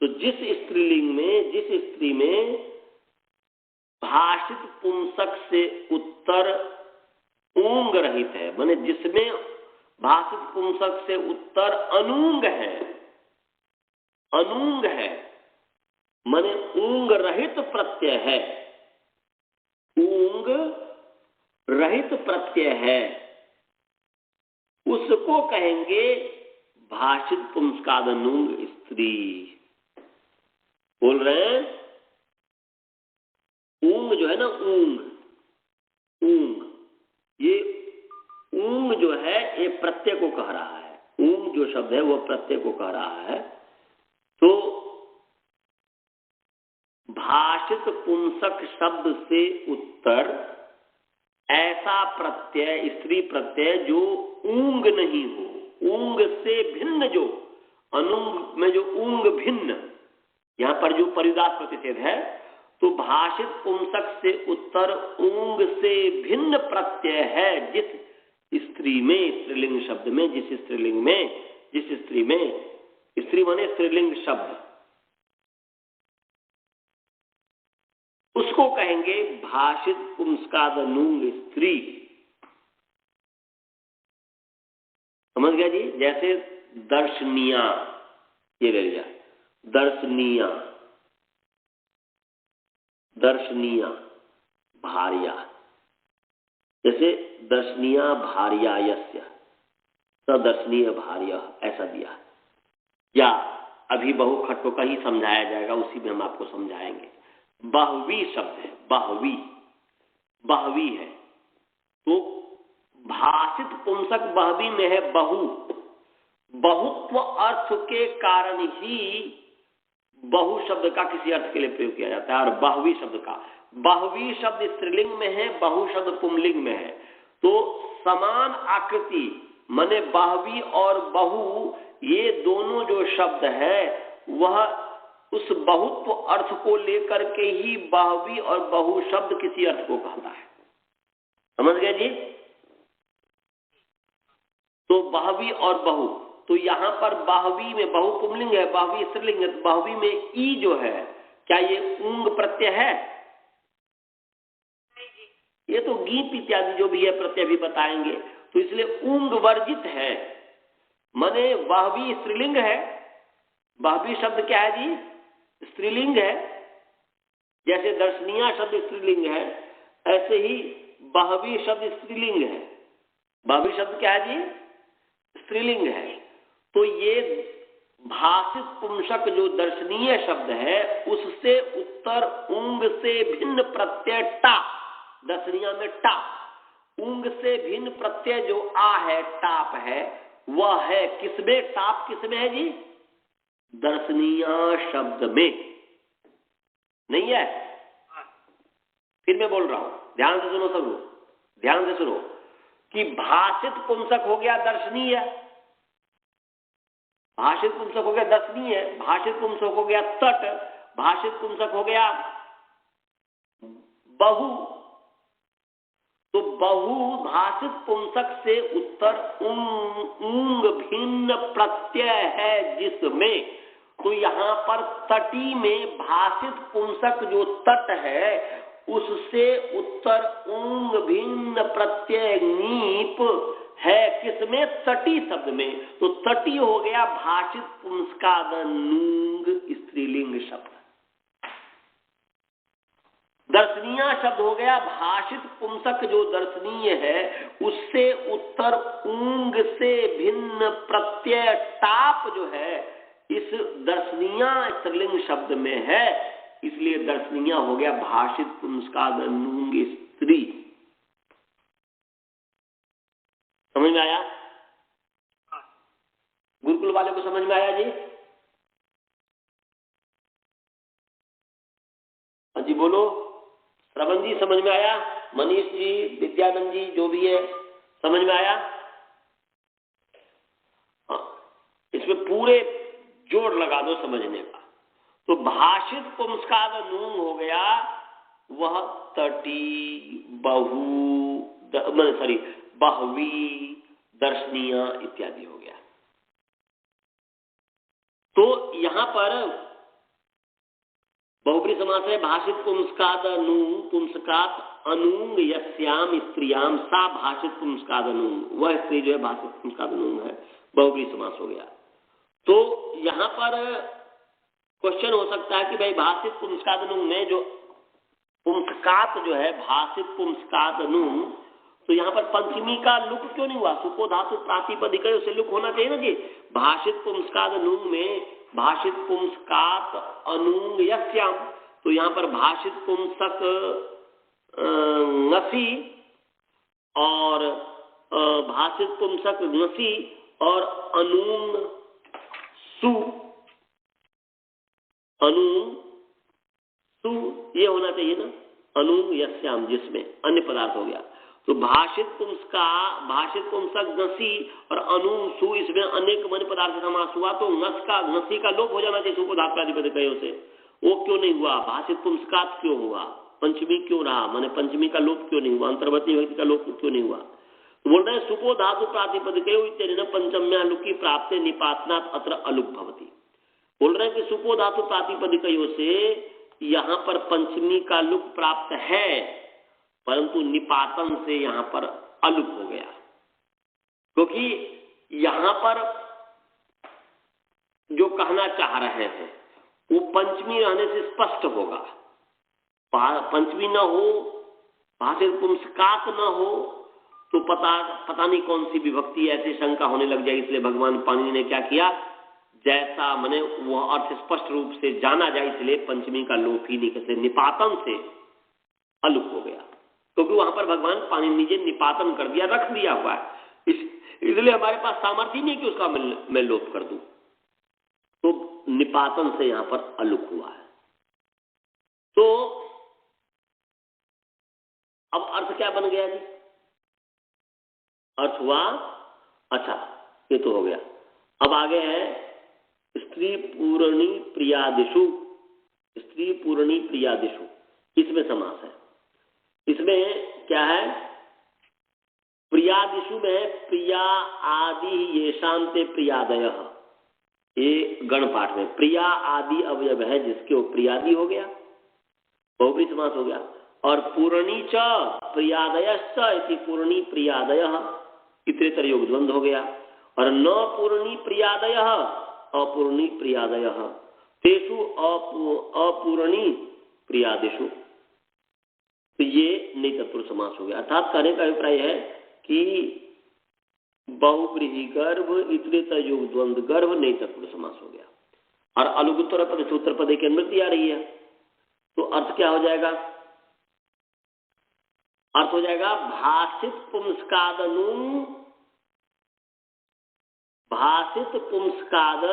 तो जिस स्त्रीलिंग में, जिस स्त्री में भाषित पुंसक से उत्तर ऊंग रहित है, माने जिसमें भाषित पुंसक से उत्तर अनूंग है, अनूंग है माने ऊंग रहित प्रत्यय है, ऊंग रहित प्रत्यय है, उसको कहेंगे भाषित पुंस्काद अनूंग स्त्री। बोल रहे हैं ऊंग जो है ना, ऊंग, ऊंग, ये ऊंग जो है ये प्रत्यय को कह रहा है, ऊंग जो शब्द है वो प्रत्यय को कह रहा है। तो भाषित पुंसक शब्द से उत्तर ऐसा प्रत्यय, स्त्री प्रत्यय जो ऊंग नहीं हो, ऊंग से भिन्न, जो अनूंग में जो ऊंग भिन्न, यहां पर जो परिदास प्रतिषेध है, तो भाषित पुंसक से उत्तर ऊंग से भिन्न प्रत्यय है जिस स्त्री में, स्त्रीलिंग शब्द में, जिस स्त्रीलिंग में, जिस स्त्री में, स्त्री माने स्त्रीलिंग शब्द, उसको कहेंगे भाषित पुंस्काद अनूंग स्त्री। समझ गया जी? जैसे दर्शनीया, ये ले लिया, दर्शनीया, दर्शनीया भार्या, जैसे दर्शनीया भार्या यस्य सदर्शनीय भार्या, ऐसा दिया। या अभी बहु खट्टों का ही समझाया जाएगा, उसी में हम आपको समझाएंगे। बहुवी शब्द है, बहुवी, बहुवी है, तो भाषित पुंसक बहुवी में है बहु, बहुत्व अर्थ के कारण ही बहु शब्द का किसी अर्थ के लिए प्रयोग किया जाता है। और बहुवी शब्द का, बहुवी शब्द स्त्रीलिंग में है, बहु शब्द पुंलिंग में है, तो समान आकृति माने बहुवी और बहु, ये दोनों जो शब्द है वह उस बहुत्व अर्थ को लेकर के ही बहुवी और बहु शब्द किसी अर्थ को कहता है। समझ गए जी? तो बहुवी और बहु, तो यहां पर बाहवी में बहु पुंलिंग है, बाहवी स्त्रीलिंग है, तो बाहवी में ई जो है, क्या ये ऊंग प्रत्यय है? ये तो गीत इत्यादि जो भी है प्रत्यय भी बताएंगे, तो इसलिए ऊंग वर्जित है, माने बाहवी स्त्रीलिंग है। बाहवी शब्द क्या है जी? स्त्रीलिंग है। जैसे दर्शनीय शब्द स्त्रीलिंग है, ऐसे ही बाहवी शब्द स्त्रीलिंग है। बाहवी शब्द क्या है जी? स्त्रीलिंग है। तो ये भाषित पुंसक जो दर्शनीय शब्द है, उससे उत्तर ऊंग से भिन्न प्रत्यय टा, दर्शनीय में टा, ऊंग से भिन्न प्रत्यय जो आ है, टाप है, वह है किसमें? टाप किसमें है जी? दर्शनीय शब्द में नहीं है। फिर मैं बोल रहा हूं, ध्यान से सुनो सब लोग, ध्यान से सुनो कि भाषित पुंसक हो गया दर्शनीय, भाषित पुंसक हो गया दर्शनीय, भाषित पुंसक हो गया तट, भाषित पुंसक हो गया बहु। तो बहु भाषित पुंसक से उत्तर ऊंग भिन्न प्रत्यय है जिसमें, तो यहां पर तटी में भाषित पुंसक जो तट है उससे उत्तर ऊंग भिन्न प्रत्यय नीप है किसमें? तटी शब्द में। तो तटी हो गया भाषित पुंस्काद नूंग स्त्रीलिंग शब्द। दर्शनीय शब्द हो गया भाषित पुंसक, जो दर्शनीय है उससे उत्तर ऊंग से भिन्न प्रत्यय टाप जो है इस दर्शनीय स्त्रीलिंग शब्द में है, इसलिए दर्शनीय हो गया भाषित पुंसकाद नूंग स्त्री। समझ में आया? गुरुकुल वाले को समझ में आया जी? जी बोलो। श्रवण जी समझ में आया? मनीष जी, विद्यानंद जी, जो भी है, समझ में आया? हाँ, इसमें पूरे जोड़ लगा दो समझने का। तो भाषित पुंसकाद नूंग हो गया वह तटी, बहवी, दर्शनीय इत्यादि हो गया। तो यहां पर बहुब्री समास है भाषित पुंसकाद नूंग, पुंसकात अनूंग यस्याम स्त्रियाम सा भाषित पुंसकाद नूंग, वह स्त्री जो है भाषित पुंसकाद नूंग है, बहुब्री समास हो गया। तो यहां पर क्वेश्चन हो सकता है कि भाई भाषित पुंसकाद नूंग में जो पुंसकात जो है भाषित पुंसकाद नूंग, तो यहां पर पंचमी का लुक क्यों नहीं हुआ? सुपो धातु प्रातिपदिक है, उसे लुक होना चाहिए ना जी। भाषित पुंसकाद नूंग में भाषित पुंसकात अनूंग यस्याम, तो यहां पर भाषित पुंसक नसी और भाषित पुंसक नसी और अनूंग सु, अनूंग सु ये होना चाहिए ना, अनूंग यस्याम, जिसमें अन्य पदार्थ हो गया। तो भाषित पुंसक नसी और अनूंग सु, इसमें अनेक मन पदार्थ समास हुआ, तो नसी का लोप हो जाना चाहिए सुपोधात्वाधिपति कयो से, वो क्यों नहीं हुआ? भाषित पुंसकात क्यों हुआ? पंचमी क्यों रहा? माने पंचमी का लोप क्यों नहीं हुआ? अंतर्वर्ती व्यक्ति का लोप क्यों नहीं हुआ? तो बोल रहे हैं सुपो धातु प्रातिपदिकयो इत्यादि पंचम्या लुकी प्राप्त निपातनात् अत्र अलुक भवति। बोल रहे हैं कि सुपो धातु प्रातिपदिकयो से यहां पर पंचमी का लुक प्राप्त है, परंतु निपातन से यहां पर अलुक हो गया, क्योंकि यहां पर जो कहना चाह रहे हैं वो पंचमी रहने से स्पष्ट होगा। पंचमी न हो, भाषित पुंसकात न हो, तो पता नहीं कौन सी विभक्ति, ऐसी शंका होने लग जाएगी। इसलिए भगवान पाणिनि ने क्या किया, जैसा मने वह अर्थ स्पष्ट रूप से जाना जाए, इसलिए पंचमी का लोप ही नहीं, निपातन से अलुक हो गया, क्योंकि वहां पर भगवान पाणिनि जी निपातन कर दिया, रख दिया हुआ है, इसलिए हमारे पास सामर्थ्य नहीं कि उसका मैं लोप कर दूं। तो निपातन से यहां पर अलुक हुआ है। तो अब अर्थ क्या बन गया जी? अर्थ हुआ, अच्छा ये तो हो गया। अब आगे है स्त्री पूर्णी प्रियादिषु, स्त्री पूर्णी प्रियादिषु, इसमें समास है। इसमें क्या है? प्रियादिषु में प्रिया आदि ये शांति प्रियादय, ये गण पाठ में प्रिया आदि अवयव है जिसके वो प्रियादि हो गया, बहुब्री समास हो गया। और पूर्णी च प्रियादयश्च इति पूर्णी प्रियादय इतरेतर योग द्वंद्व हो गया। और न पूर्णी प्रियादय अपूर्णी प्रियादय तेषु अपूर्णी प्रियादिषु, तो ये नई तत्पुरुष समास हो गया। अर्थात कहने का अभिप्राय है कि बहुब्रीहि गर्भ इतरेतर योग द्वंद्व गर्भ नई तत्पुरुष समास हो गया। और अलुगुत्तर पद सूत्र पद की अनुमति आ रही है, तो अर्थ क्या हो जाएगा? अर्थ हो जाएगा भाषित पुंसकाद नूंग, भाषित पुंसकाद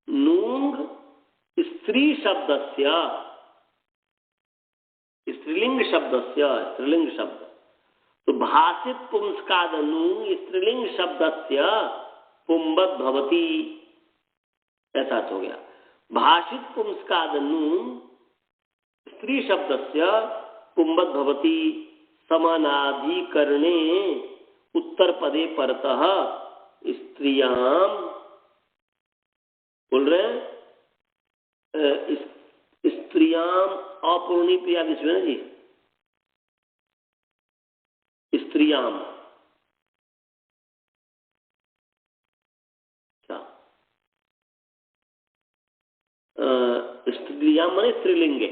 नूंग स्त्री शब्दस्य, स्त्रीलिंग शब्दस्य, स्त्रीलिंग शब्द, तो भाषित पुंसकाद नूंग स्त्रीलिंग शब्दस्य पुंबत भवति, ऐसा हो गया। भाषित पुंसकाद नूंग स्त्री शब्दस्य पुंबत भवति समानाधिकरणे उत्तर पदे परतः स्त्रियाम, बोल रहे हैं स्त्रियाम अपूर्णी प्रियादिषु है ना जी, स्त्रियाम, स्त्रियाम माने स्त्रीलिंगे,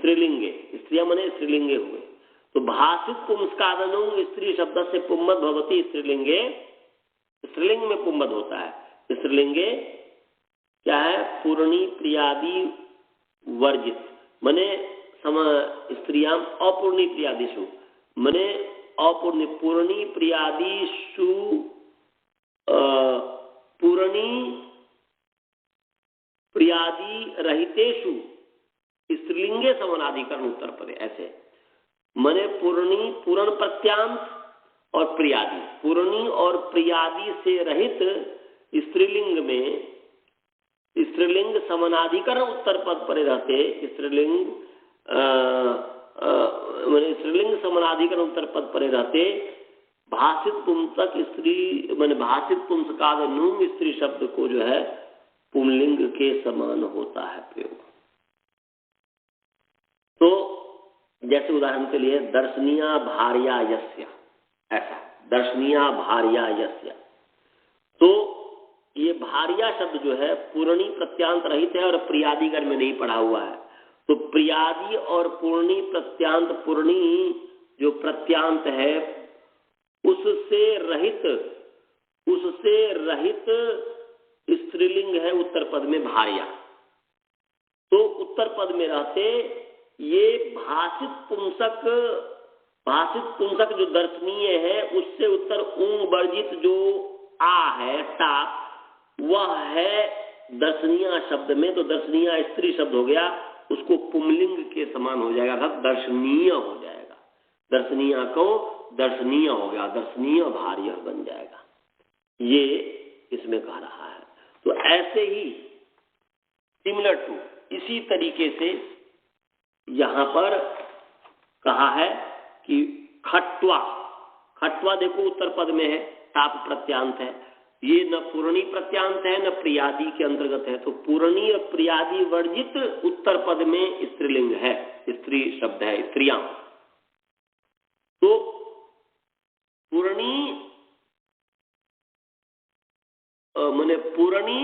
स्त्रीलिंगे, स्त्रिया मने स्त्रीलिंगे हुए। तो भाषित पुंस्कादनुंग स्त्री शब्द से पुम्मद भवती स्त्रीलिंगे, स्त्रीलिंग में पुम्मद होता है। स्त्रीलिंगे क्या है? पूर्णी प्रियादि वर्जित मने स्त्रियां अपूर्णी प्रियादिषु मने अपूर्णी पूर्णी प्रियादिषु पूर्णी प्रियादि रहितेषु स्त्रीलिंगे समानाधिकरण उत्तर पदे। ऐसे मने पूर्णी पूर्ण प्रत्यांत और प्रियादि, पूर्णी और प्रियादि से रहित स्त्रीलिंग में स्त्रीलिंग समानाधिकरण उत्तर पद पर रहते। स्त्रीलिंग स्त्रीलिंग समानाधिकरण उत्तर पद पर रहते भाषित पुंसक स्त्री मैंने भाषित पुंसकाद नुंग स्त्री शब्द को जो है पुंलिंग के समान होता है प्रयोग। तो जैसे उदाहरण के लिए दर्शनीया भार्या यस्य, ऐसा दर्शनीया भार्या यस्य। तो ये भार्या शब्द जो है पूर्णी प्रत्यांत रहित है और प्रियादिगण में नहीं पढ़ा हुआ है। तो प्रियादि और पूर्णी प्रत्यांत, पूर्णी जो प्रत्यांत है उससे रहित स्त्रीलिंग है उत्तर पद में भार्या। तो उत्तर पद में रहते ये भाषित पुंसक जो दर्शनीय है उससे उत्तर ऊंग वर्जित जो आ है टा, वह है दर्शनीय शब्द में। तो दर्शनीय स्त्री शब्द हो गया, उसको पुंलिंग के समान हो जाएगा, अर्थात दर्शनीय हो जाएगा। दर्शनीय को दर्शनीय हो गया, दर्शनीय भार्य बन जाएगा। ये इसमें कह रहा है। तो ऐसे ही सिमिलर टू इसी तरीके से यहां पर कहा है कि खट्वा, खट्वा देखो उत्तर पद में है, ताप प्रत्यांत है। ये न पूर्णी प्रत्यांत है न प्रियादि के अंतर्गत है। तो पूर्णी और प्रियादि वर्जित उत्तर पद में स्त्रीलिंग है, स्त्री शब्द है, स्त्रियां। तो पूर्णी माने पूर्णी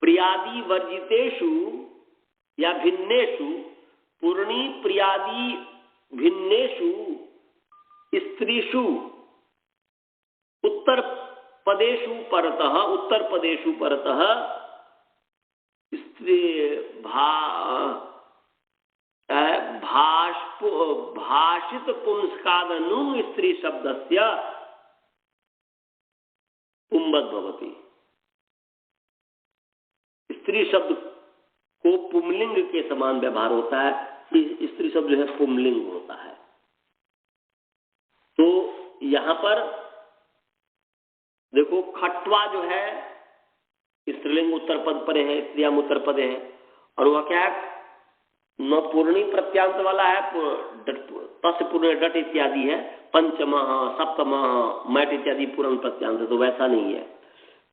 प्रियादि वर्जितेषु या भिन्नेषु, पूर्णी प्रियादि भिन्नेषु स्त्रीषु उत्तर पदेषु परतः, उत्तर पदेषु परतः स्त्री भाषित पुंस्कादनुंग स्त्री शब्दस्य पुंबद भवति। स्त्री शब्द को पुंलिंग के समान व्यवहार होता है। स्त्री शब्द जो है पुंलिंग होता है। तो यहां पर देखो खट्वा जो है स्त्रीलिंग उत्तर पद पर है, स्त्रियां उत्तर पद है। और वह क्या है? न पूर्णी प्रत्यांत वाला है, तस्य पूर्ण डट इत्यादि है, पंचमः सप्तमः मैट इत्यादि पूर्ण प्रत्यांत, तो वैसा नहीं है।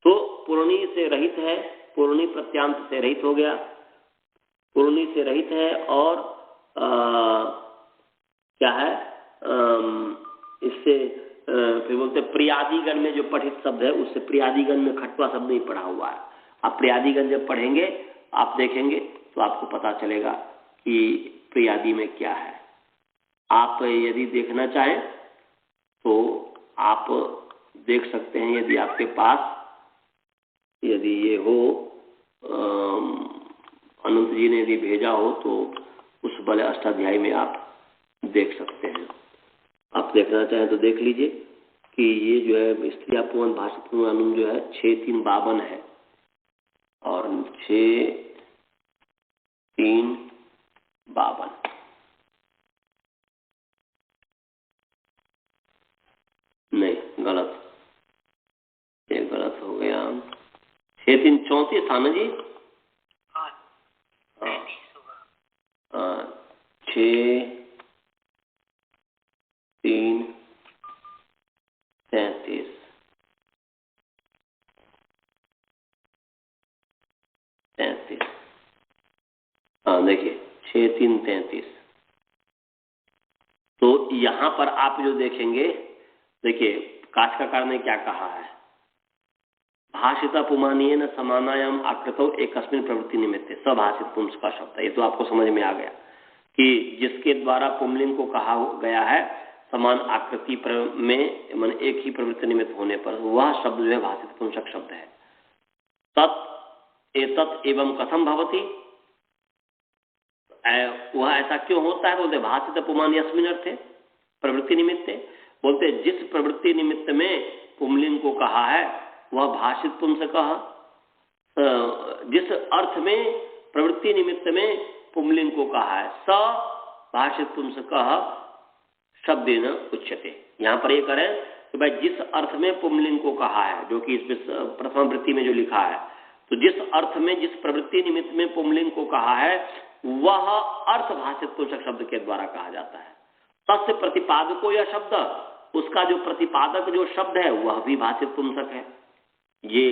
तो पूर्णी से रहित है, पूर्णी प्रत्यांत से रहित हो गया, पूर्णी से रहित है। और क्या है इससे फिर बोलते प्रियादिगण में जो पठित शब्द है उससे प्रियादिगण में खट्वा शब्द नहीं पढ़ा हुआ है। आप प्रियादिगण जब पढ़ेंगे आप देखेंगे तो आपको पता चलेगा कि प्रियादि में क्या है। आप यदि देखना चाहें तो आप देख सकते हैं, यदि आपके पास यदि ये हो अनंत जी ने यदि भेजा हो तो उस बल अष्टाध्यायी में आप देख सकते हैं। आप देखना चाहें तो देख लीजिए कि ये जो है स्त्रिया पूर्ण भाषित पूर्ण अनुम जो है 6-3-52 है और 6-3-52 नहीं गलत, ये गलत हो गया। 6-3-34 था ना जी? हाँ 6-3-33 हाँ देखिए 6-3-33। तो यहां पर आप जो देखेंगे, देखिए काष्ठकार ने क्या कहा है, भाषिता पुमानीय समानायाम आकृतो एकस्मिन प्रवृत्ति निमित्ते, सभाषित पुंस का शब्द है। ये तो आपको समझ में आ गया। कि जिसके द्वारा पुंलिंग को कहा गया है समान आकृति में मन एक ही प्रवृत्ति निमित्त होने पर, वह शब्द जो है भाषित पुंसक शब्द है। तत् एतत् एवं कथम भवति, वह ऐसा क्यों होता है? बोलते भाषित पुमान यस्मिन् अर्थे प्रवृत्ति निमित्त। बोलते जिस प्रवृत्ति निमित्त में पुंलिंग को कहा है वह भाषित पुंसक, जिस अर्थ में प्रवृत्ति निमित्त में पुंलिंग को कहा है स भाषित पुंसक शब्देन उच्यते। यहाँ पर ये करें कि भाई जिस अर्थ में पुंलिंग को कहा है, जो कि इस प्रथम वृत्ति में जो लिखा है, तो जिस अर्थ में जिस प्रवृत्ति निमित्त में पुंलिंग को कहा है वह अर्थ भाषित पुंसक शब्द के द्वारा कहा जाता है। तस्य प्रतिपादको यह शब्द, उसका जो प्रतिपादक जो शब्द है वह भी भाषित पुंसक है। ये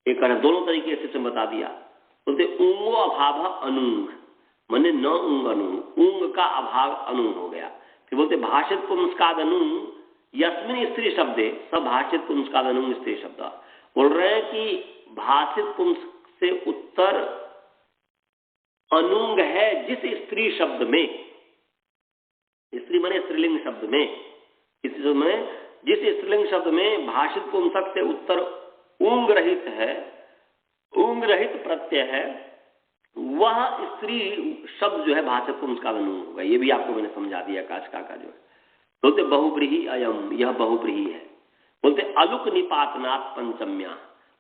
एक दोनों तरीके से बता दिया। बोलते ऊंगो अभाव अनुंग, माने न ऊंग अनुंग, ऊंग का अभाव अनुंग हो गया। फिर बोलते भाषित पुंसकाद अनुंग यस्मिन स्त्री शब्दे सब भाषित पुंसकाद अनुंग स्त्री शब्द। बोल रहे हैं कि भाषित पुंसक से उत्तर अनुंग है जिस स्त्री शब्द में, स्त्री माने स्त्रीलिंग शब्द में, जिस स्त्रीलिंग शब्द में भाषित पुंसक से उत्तर ऊंग रहित है, ऊंग रहित प्रत्यय है, वह स्त्री शब्द जो है भाषित पुंसकाद अनुंग होगा। ये भी आपको मैंने समझा दिया काचका का जो है। बोलते बहुब्रीहि अयम, यह बहुब्रीहि है। बोलते अलुक निपातनात् पंचम्या,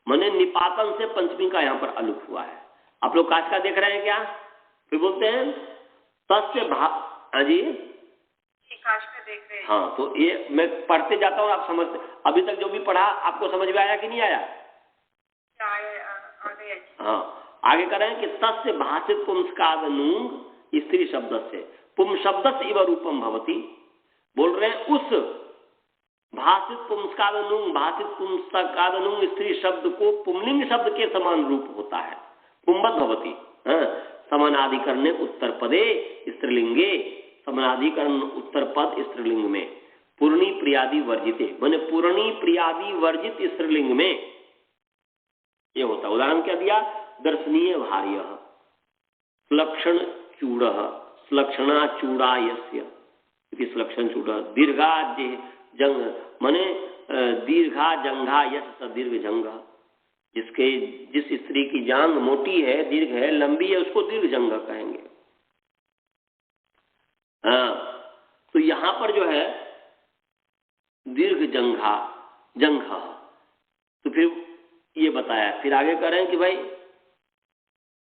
माने निपातन से पंचमी का यहाँ पर अलुक हुआ है। आप लोग काचका देख रहे हैं क्या? फिर बोलते हैं तस्य जी देख रहे हैं। हाँ, तो ये मैं पढ़ते जाता हूँ, आप समझते। अभी तक जो भी पढ़ा आपको समझ में आया कि नहीं आया? हाँ, आगे करें कि तस्य भाषित पुंसकाद अनुंग स्त्री शब्द से पुम शब्द इव रूपम भवति। बोल रहे हैं उस भाषित पुंसकाद अनुंग, भाषित पुंसकाद अनुंग स्त्री शब्द को पुंलिंग शब्द के समान रूप होता है। पुंबत भवति, समानाधिकरणे उत्तर पदे स्त्रीलिंगे, समानाधिकरण उत्तर पद स्त्रीलिंग में, पूर्णी प्रियादि वर्जिते, माने पूर्णी प्रियादि वर्जित स्त्रीलिंग में ये होता है। उदाहरण क्या दिया? दर्शनीय भार्य, लक्षण चूड़, लक्षणा चूड़ा यस्य, लक्षण चूड़, दीर्घा जंग, माने दीर्घा जंघा यश दीर्घ जंघ, जिसके जिस स्त्री की जांघ मोटी है, दीर्घ है, लंबी है, उसको दीर्घ जंघ कहेंगे। हाँ, तो यहां पर जो है दीर्घ जंघा जंघ, तो फिर ये बताया। फिर आगे कह रहे हैं कि भाई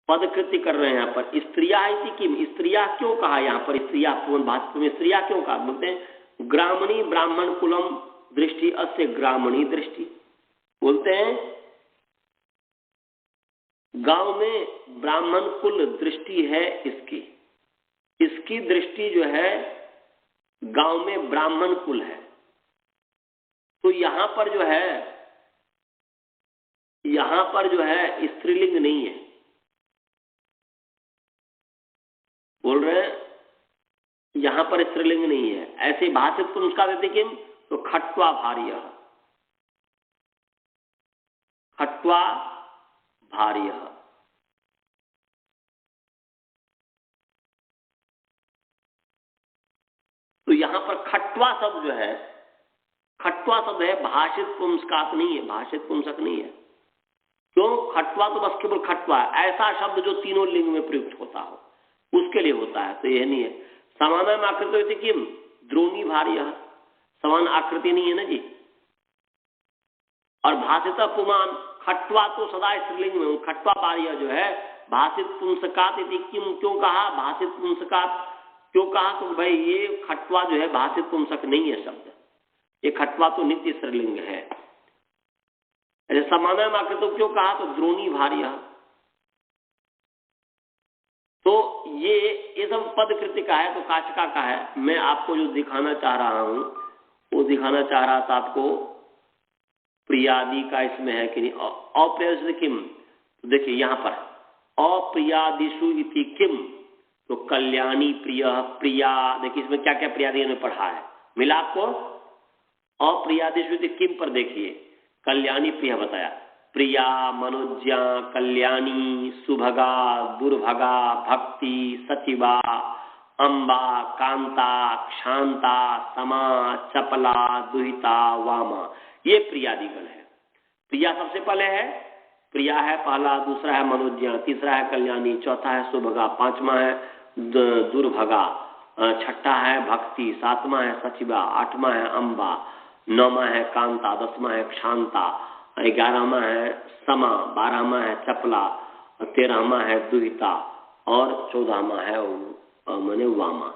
पदकृति कर रहे हैं यहाँ पर स्त्रिया इति किम, स्त्रिया क्यों कहा यहाँ पर? स्त्रिया भाषा में स्त्रिया क्यों कहा? बोलते हैं ग्रामणी ब्राह्मण कुलम दृष्टि अस्य ग्रामणी दृष्टि। बोलते हैं गांव में ब्राह्मण कुल दृष्टि है इसकी, इसकी दृष्टि जो है गांव में ब्राह्मण कुल है। तो यहां पर जो है स्त्रीलिंग नहीं है। बोल रहे हैं यहां पर स्त्रीलिंग नहीं है। ऐसे भाषित पुंसका देते किम, तो खट्वा भार्य, खट्वा भार्य, तो यहां पर खट्वा शब्द जो है, खट्वा शब्द है, भाषित पुंसकात नहीं है, भाषित पुंसक नहीं है। क्यों? खट्वा तो बस केवल खट्वा है, ऐसा शब्द जो तीनों लिंग में प्रयुक्त होता हो उसके लिए होता है, तो यह नहीं है। समानम आकृति किम, द्रोणी भार्य, समान आकृति नहीं है ना जी। और भाषित पुमान, खट्वा तो सदा स्त्रीलिंग में, खट्वा भार्य जो है भाषित पुंसकात इति किम, क्यों कहा भाषित पुंसकात? क्यों कहा? तो भाई ये खट्वा जो है भाषित पुंसक नहीं है शब्द, ये खट्वा तो नित्य स्त्रीलिंग है। ऐसे समानम आकृति क्यों कहा? तो द्रोणी भार्य। तो ये सब पद कृति का है, तो काचका का है। मैं आपको जो दिखाना चाह रहा हूं वो दिखाना चाह रहा था आपको, प्रियादि का इसमें है कि नहीं। अप्रिय किम, तो देखिए यहां पर अप्रियादिषु इति किम, तो कल्याणी प्रिय प्रिया, देखिए इसमें क्या क्या प्रियादि ने पढ़ा है, मिला आपको? अप्रियादिषु इति किम पर देखिए कल्याणी प्रिय बताया, प्रिया मनोज्या कल्याणी सुभगा दुर्भगा भक्ति सचिवा अम्बा, कांता, क्षांता, समा, चपला, दुहिता, वामा, ये प्रियादिगण है। प्रिया सबसे पहले है, प्रिया है पहला, दूसरा है मनोज्ञा, तीसरा है कल्याणी, चौथा है सुभगा, पांचवा है दुर्भगा, छठा है भक्ति, सातवां है सचिवा, आठवां है अम्बा, नौवां है कांता, दसवां है क्षांता, 11वां है समा, 12वां है चपला, 13वां है दुहिता और 14वां है माने वामा।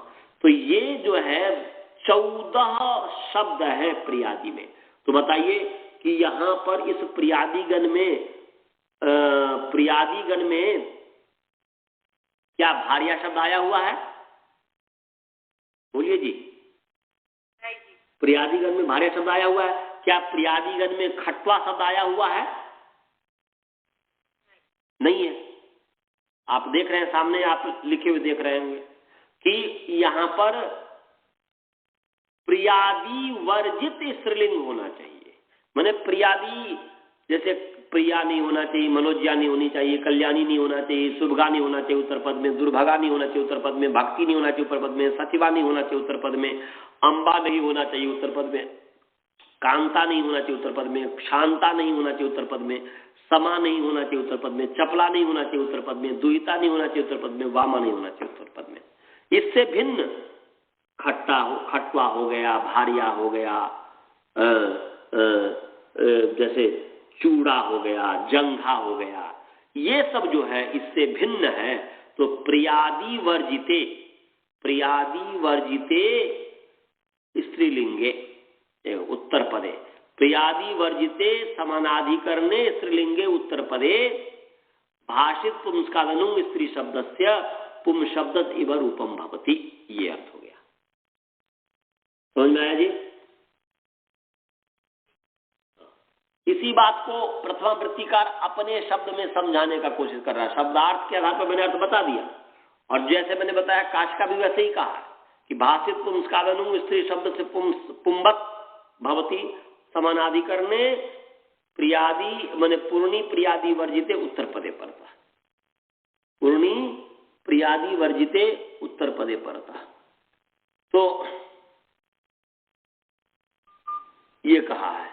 तो ये जो है 14 शब्द है प्रियादि में। तो बताइए कि यहां पर इस प्रियादिगण में क्या भारिया शब्द आया हुआ है? बोलिए जी। प्रियादिगण में भारिया शब्द आया हुआ है? क्या प्रियादिगण में खटवा शब्द आया हुआ है? नहीं है। आप देख रहे हैं सामने, आप लिखे हुए देख रहे होंगे कि यहां पर प्रियादि वर्जित स्त्रीलिंग होना चाहिए। माने प्रियादि जैसे प्रिया नहीं होना चाहिए, मनोज्ञा नहीं होनी चाहिए, कल्याणी नहीं होना चाहिए, शुभगा नहीं होना चाहिए उत्तर पद में, दुर्भगा नहीं होना चाहिए उत्तर पद में, भक्ति नहीं होना चाहिए उत्तर पद में, सचिवा नहीं होना चाहिए उत्तर पद में, अम्बा नहीं होना चाहिए उत्तर पद में, कांता नहीं होना चाहिए उत्तर पद में, क्षांता नहीं होना चाहिए उत्तर पद में, समा नहीं होना चाहिए उत्तर पद में, चपला नहीं होना चाहिए उत्तर पद में, दुहिता नहीं होना चाहिए उत्तर पद में, वामा नहीं होना चाहिए उत्तर पद में। इससे भिन्न खटवा हो गया, भारिया हो गया, जैसे चूड़ा हो गया, जंघा हो गया, ये सब जो है इससे भिन्न है। तो प्रियादि वर्जिते स्त्रीलिंगे उत्तर पदे, प्रियादि वर्जिते समानाधिकरणे स्त्रीलिंगे उत्तर पदे भाषित पुंस्कादनु स्त्री शब्दस्य पुम शब्द इव रूपम भवति। ये अर्थ हो गया। समझ में आया जी? इसी बात को प्रथमा वृत्तिकार अपने शब्द में समझाने का कोशिश कर रहा है। शब्दार्थ के आधार पर मैंने अर्थ बता दिया, और जैसे मैंने बताया काश का भी वैसे ही कहा कि भाषित पुंस्कादनु स्त्री शब्द से पुंबत भवति समानाधिकरणे प्रियादि माने पूर्णी प्रियादि वर्जिते उत्तर पदे पड़ता, पूर्णी प्रियादि वर्जिते उत्तर पदे पड़ता। तो ये कहा है।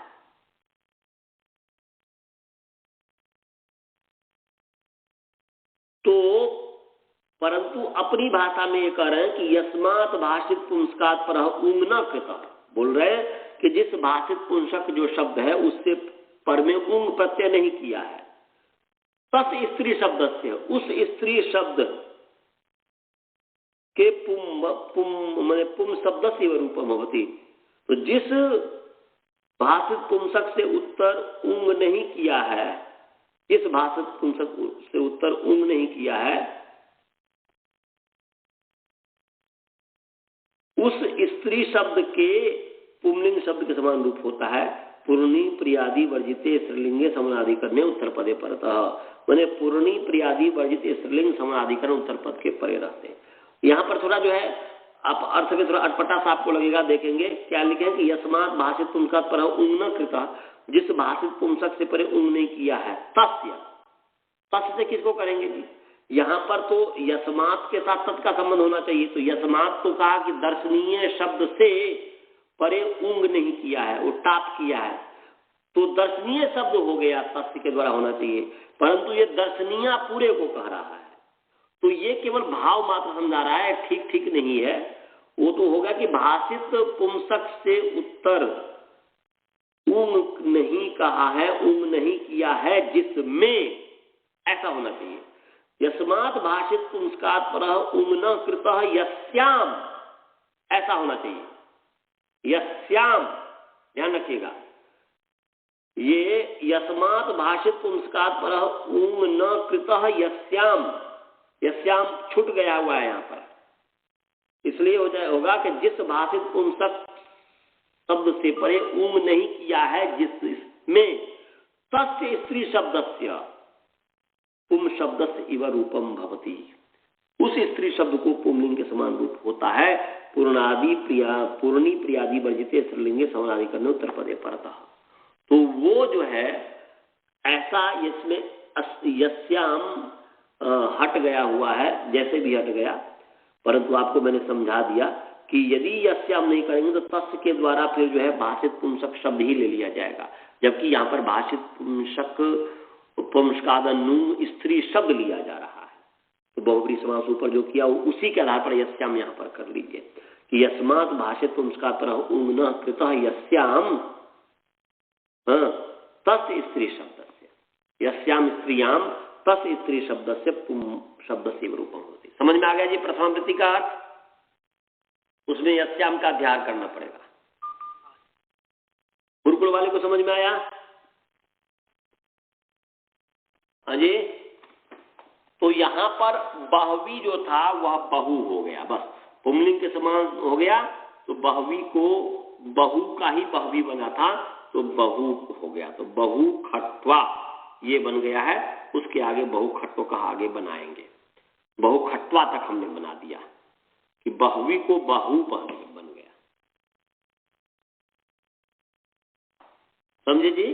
तो परंतु अपनी भाषा में ये कह रहे हैं कि यस्मात् भाषित पुंस्कात् परः उंग न कृता, बोल रहे हैं कि जिस भाषित पुंसक जो शब्द है उससे पर में उंग प्रत्यय नहीं किया है, तस् स्त्री शब्द से, उस स्त्री शब्द के पुम शब्द से रूपम भवति। तो जिस भाषित पुंसक से उत्तर उंग नहीं किया है, जिस भाषित पुंसक से उत्तर उंग नहीं किया है, उस स्त्री शब्द के पुंलिंग शब्द के समान रूप होता है। पूर्णी प्रियादि वर्जिते स्त्रीलिंगे समानाधिकरणे उत्तर पदे परतः, माने पूर्णी प्रियादि वर्जित स्त्रीलिंग समानाधिकरण उत्तर पद के परे रहते। यहाँ पर थोड़ा जो है आप अर्थ में थोड़ा अटपटा सा आपको लगेगा, देखेंगे क्या लिखे हैं कि यस्मात् भाषित पुंस्कात् परः उंग न कृता, जिस भाषित पुंसक से परे उंग नहीं किया है, तस्य, तस्य से किसको करेंगे जी? यहाँ पर तो यस्मात् के साथ तत् का संबंध होना चाहिए। तो यस्मात् तो कहा कि दर्शनीय शब्द से परे उंग नहीं किया है, वो टाप किया है, तो दर्शनीय शब्द हो गया, तस्य के द्वारा होना चाहिए। परंतु ये दर्शनीय पूरे को कह रहा है, तो ये केवल भाव मात्र समझा रहा है, ठीक नहीं है। वो तो होगा कि भाषित पुंसक से उत्तर उंग नहीं कहा है, उंग नहीं किया है जिसमें, ऐसा होना चाहिए। यस्मात् भाषित पुंस्कात् परः उंग न कृतः यस्याम, ऐसा होना चाहिए। यस्याम, ध्यान रखिएगा, ये यस्मात् भाषित पुंस्कात् परः उंग न कृतः यस्याम, यस्याम छूट गया हुआ है यहाँ पर, इसलिए होगा कि जिस भाषित पुंसक शब्द से परे उंग नहीं किया है जिसमें, तस्य स्त्री शब्दस्य पुम शब्दस्य इव रूपम भवति, उस स्त्री शब्द को पुंलिंग के समान रूप होता है। पूर्णी प्रियादि वर्जिते स्त्रीलिंगे समानाधिकरणे उत्तर पदे परतः। तो वो जो है ऐसा इसमें यस्याम हट गया हुआ है, जैसे भी हट गया, परंतु आपको मैंने समझा दिया कि यदि यस्याम नहीं करेंगे तो तस्य के द्वारा फिर जो है भाषित पुंसक शब्द ही ले लिया जाएगा, जबकि यहाँ पर भाषित पुंसक पुंसकादनु स्त्री शब्द लिया जा रहा है। तो बहुब्री समास ऊपर जो किया उसी के आधार पर यस्याम यहाँ पर कर लीजिए कि यस्मात् भाषित पुंसकातर उंगन कृत यस्याम तस् स्त्री शब्द से, यस्याम स्त्रियाम तस् स्त्री शब्द से शब्द से रूपम होती। समझ में आ गया जी प्रथम वृत्ति का अर्थ? उसमें यस्याम का ध्यान करना पड़ेगा। गुरुकुल वाले को समझ में आया? हाँ जी। तो यहां पर बहवी जो था वह बहु हो गया, बस पुंलिंग के समान हो गया। तो बहवी को बहु का ही बहवी बना था तो बहु हो गया। तो बहु खट्वा ये बन गया है। उसके आगे बहु खट्टो का आगे बनाएंगे। बहु खट्वा तक हमने बना दिया कि बहवी को बहु बन गया। समझे जी?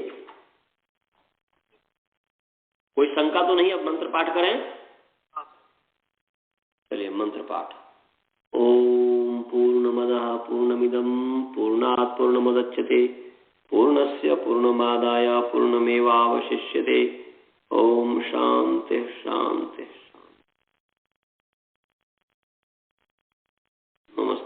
कोई शंका तो नहीं? अब मंत्र पाठ करें। चलिए मंत्र पाठ। ओम पूर्णमदः पूर्णमिदं पूर्णात् पूर्णमुदच्यते पूर्णस्य पूर्णमादाय पूर्णमेवावशिष्यते। ओम शांति शांति शांति। नमस्ते।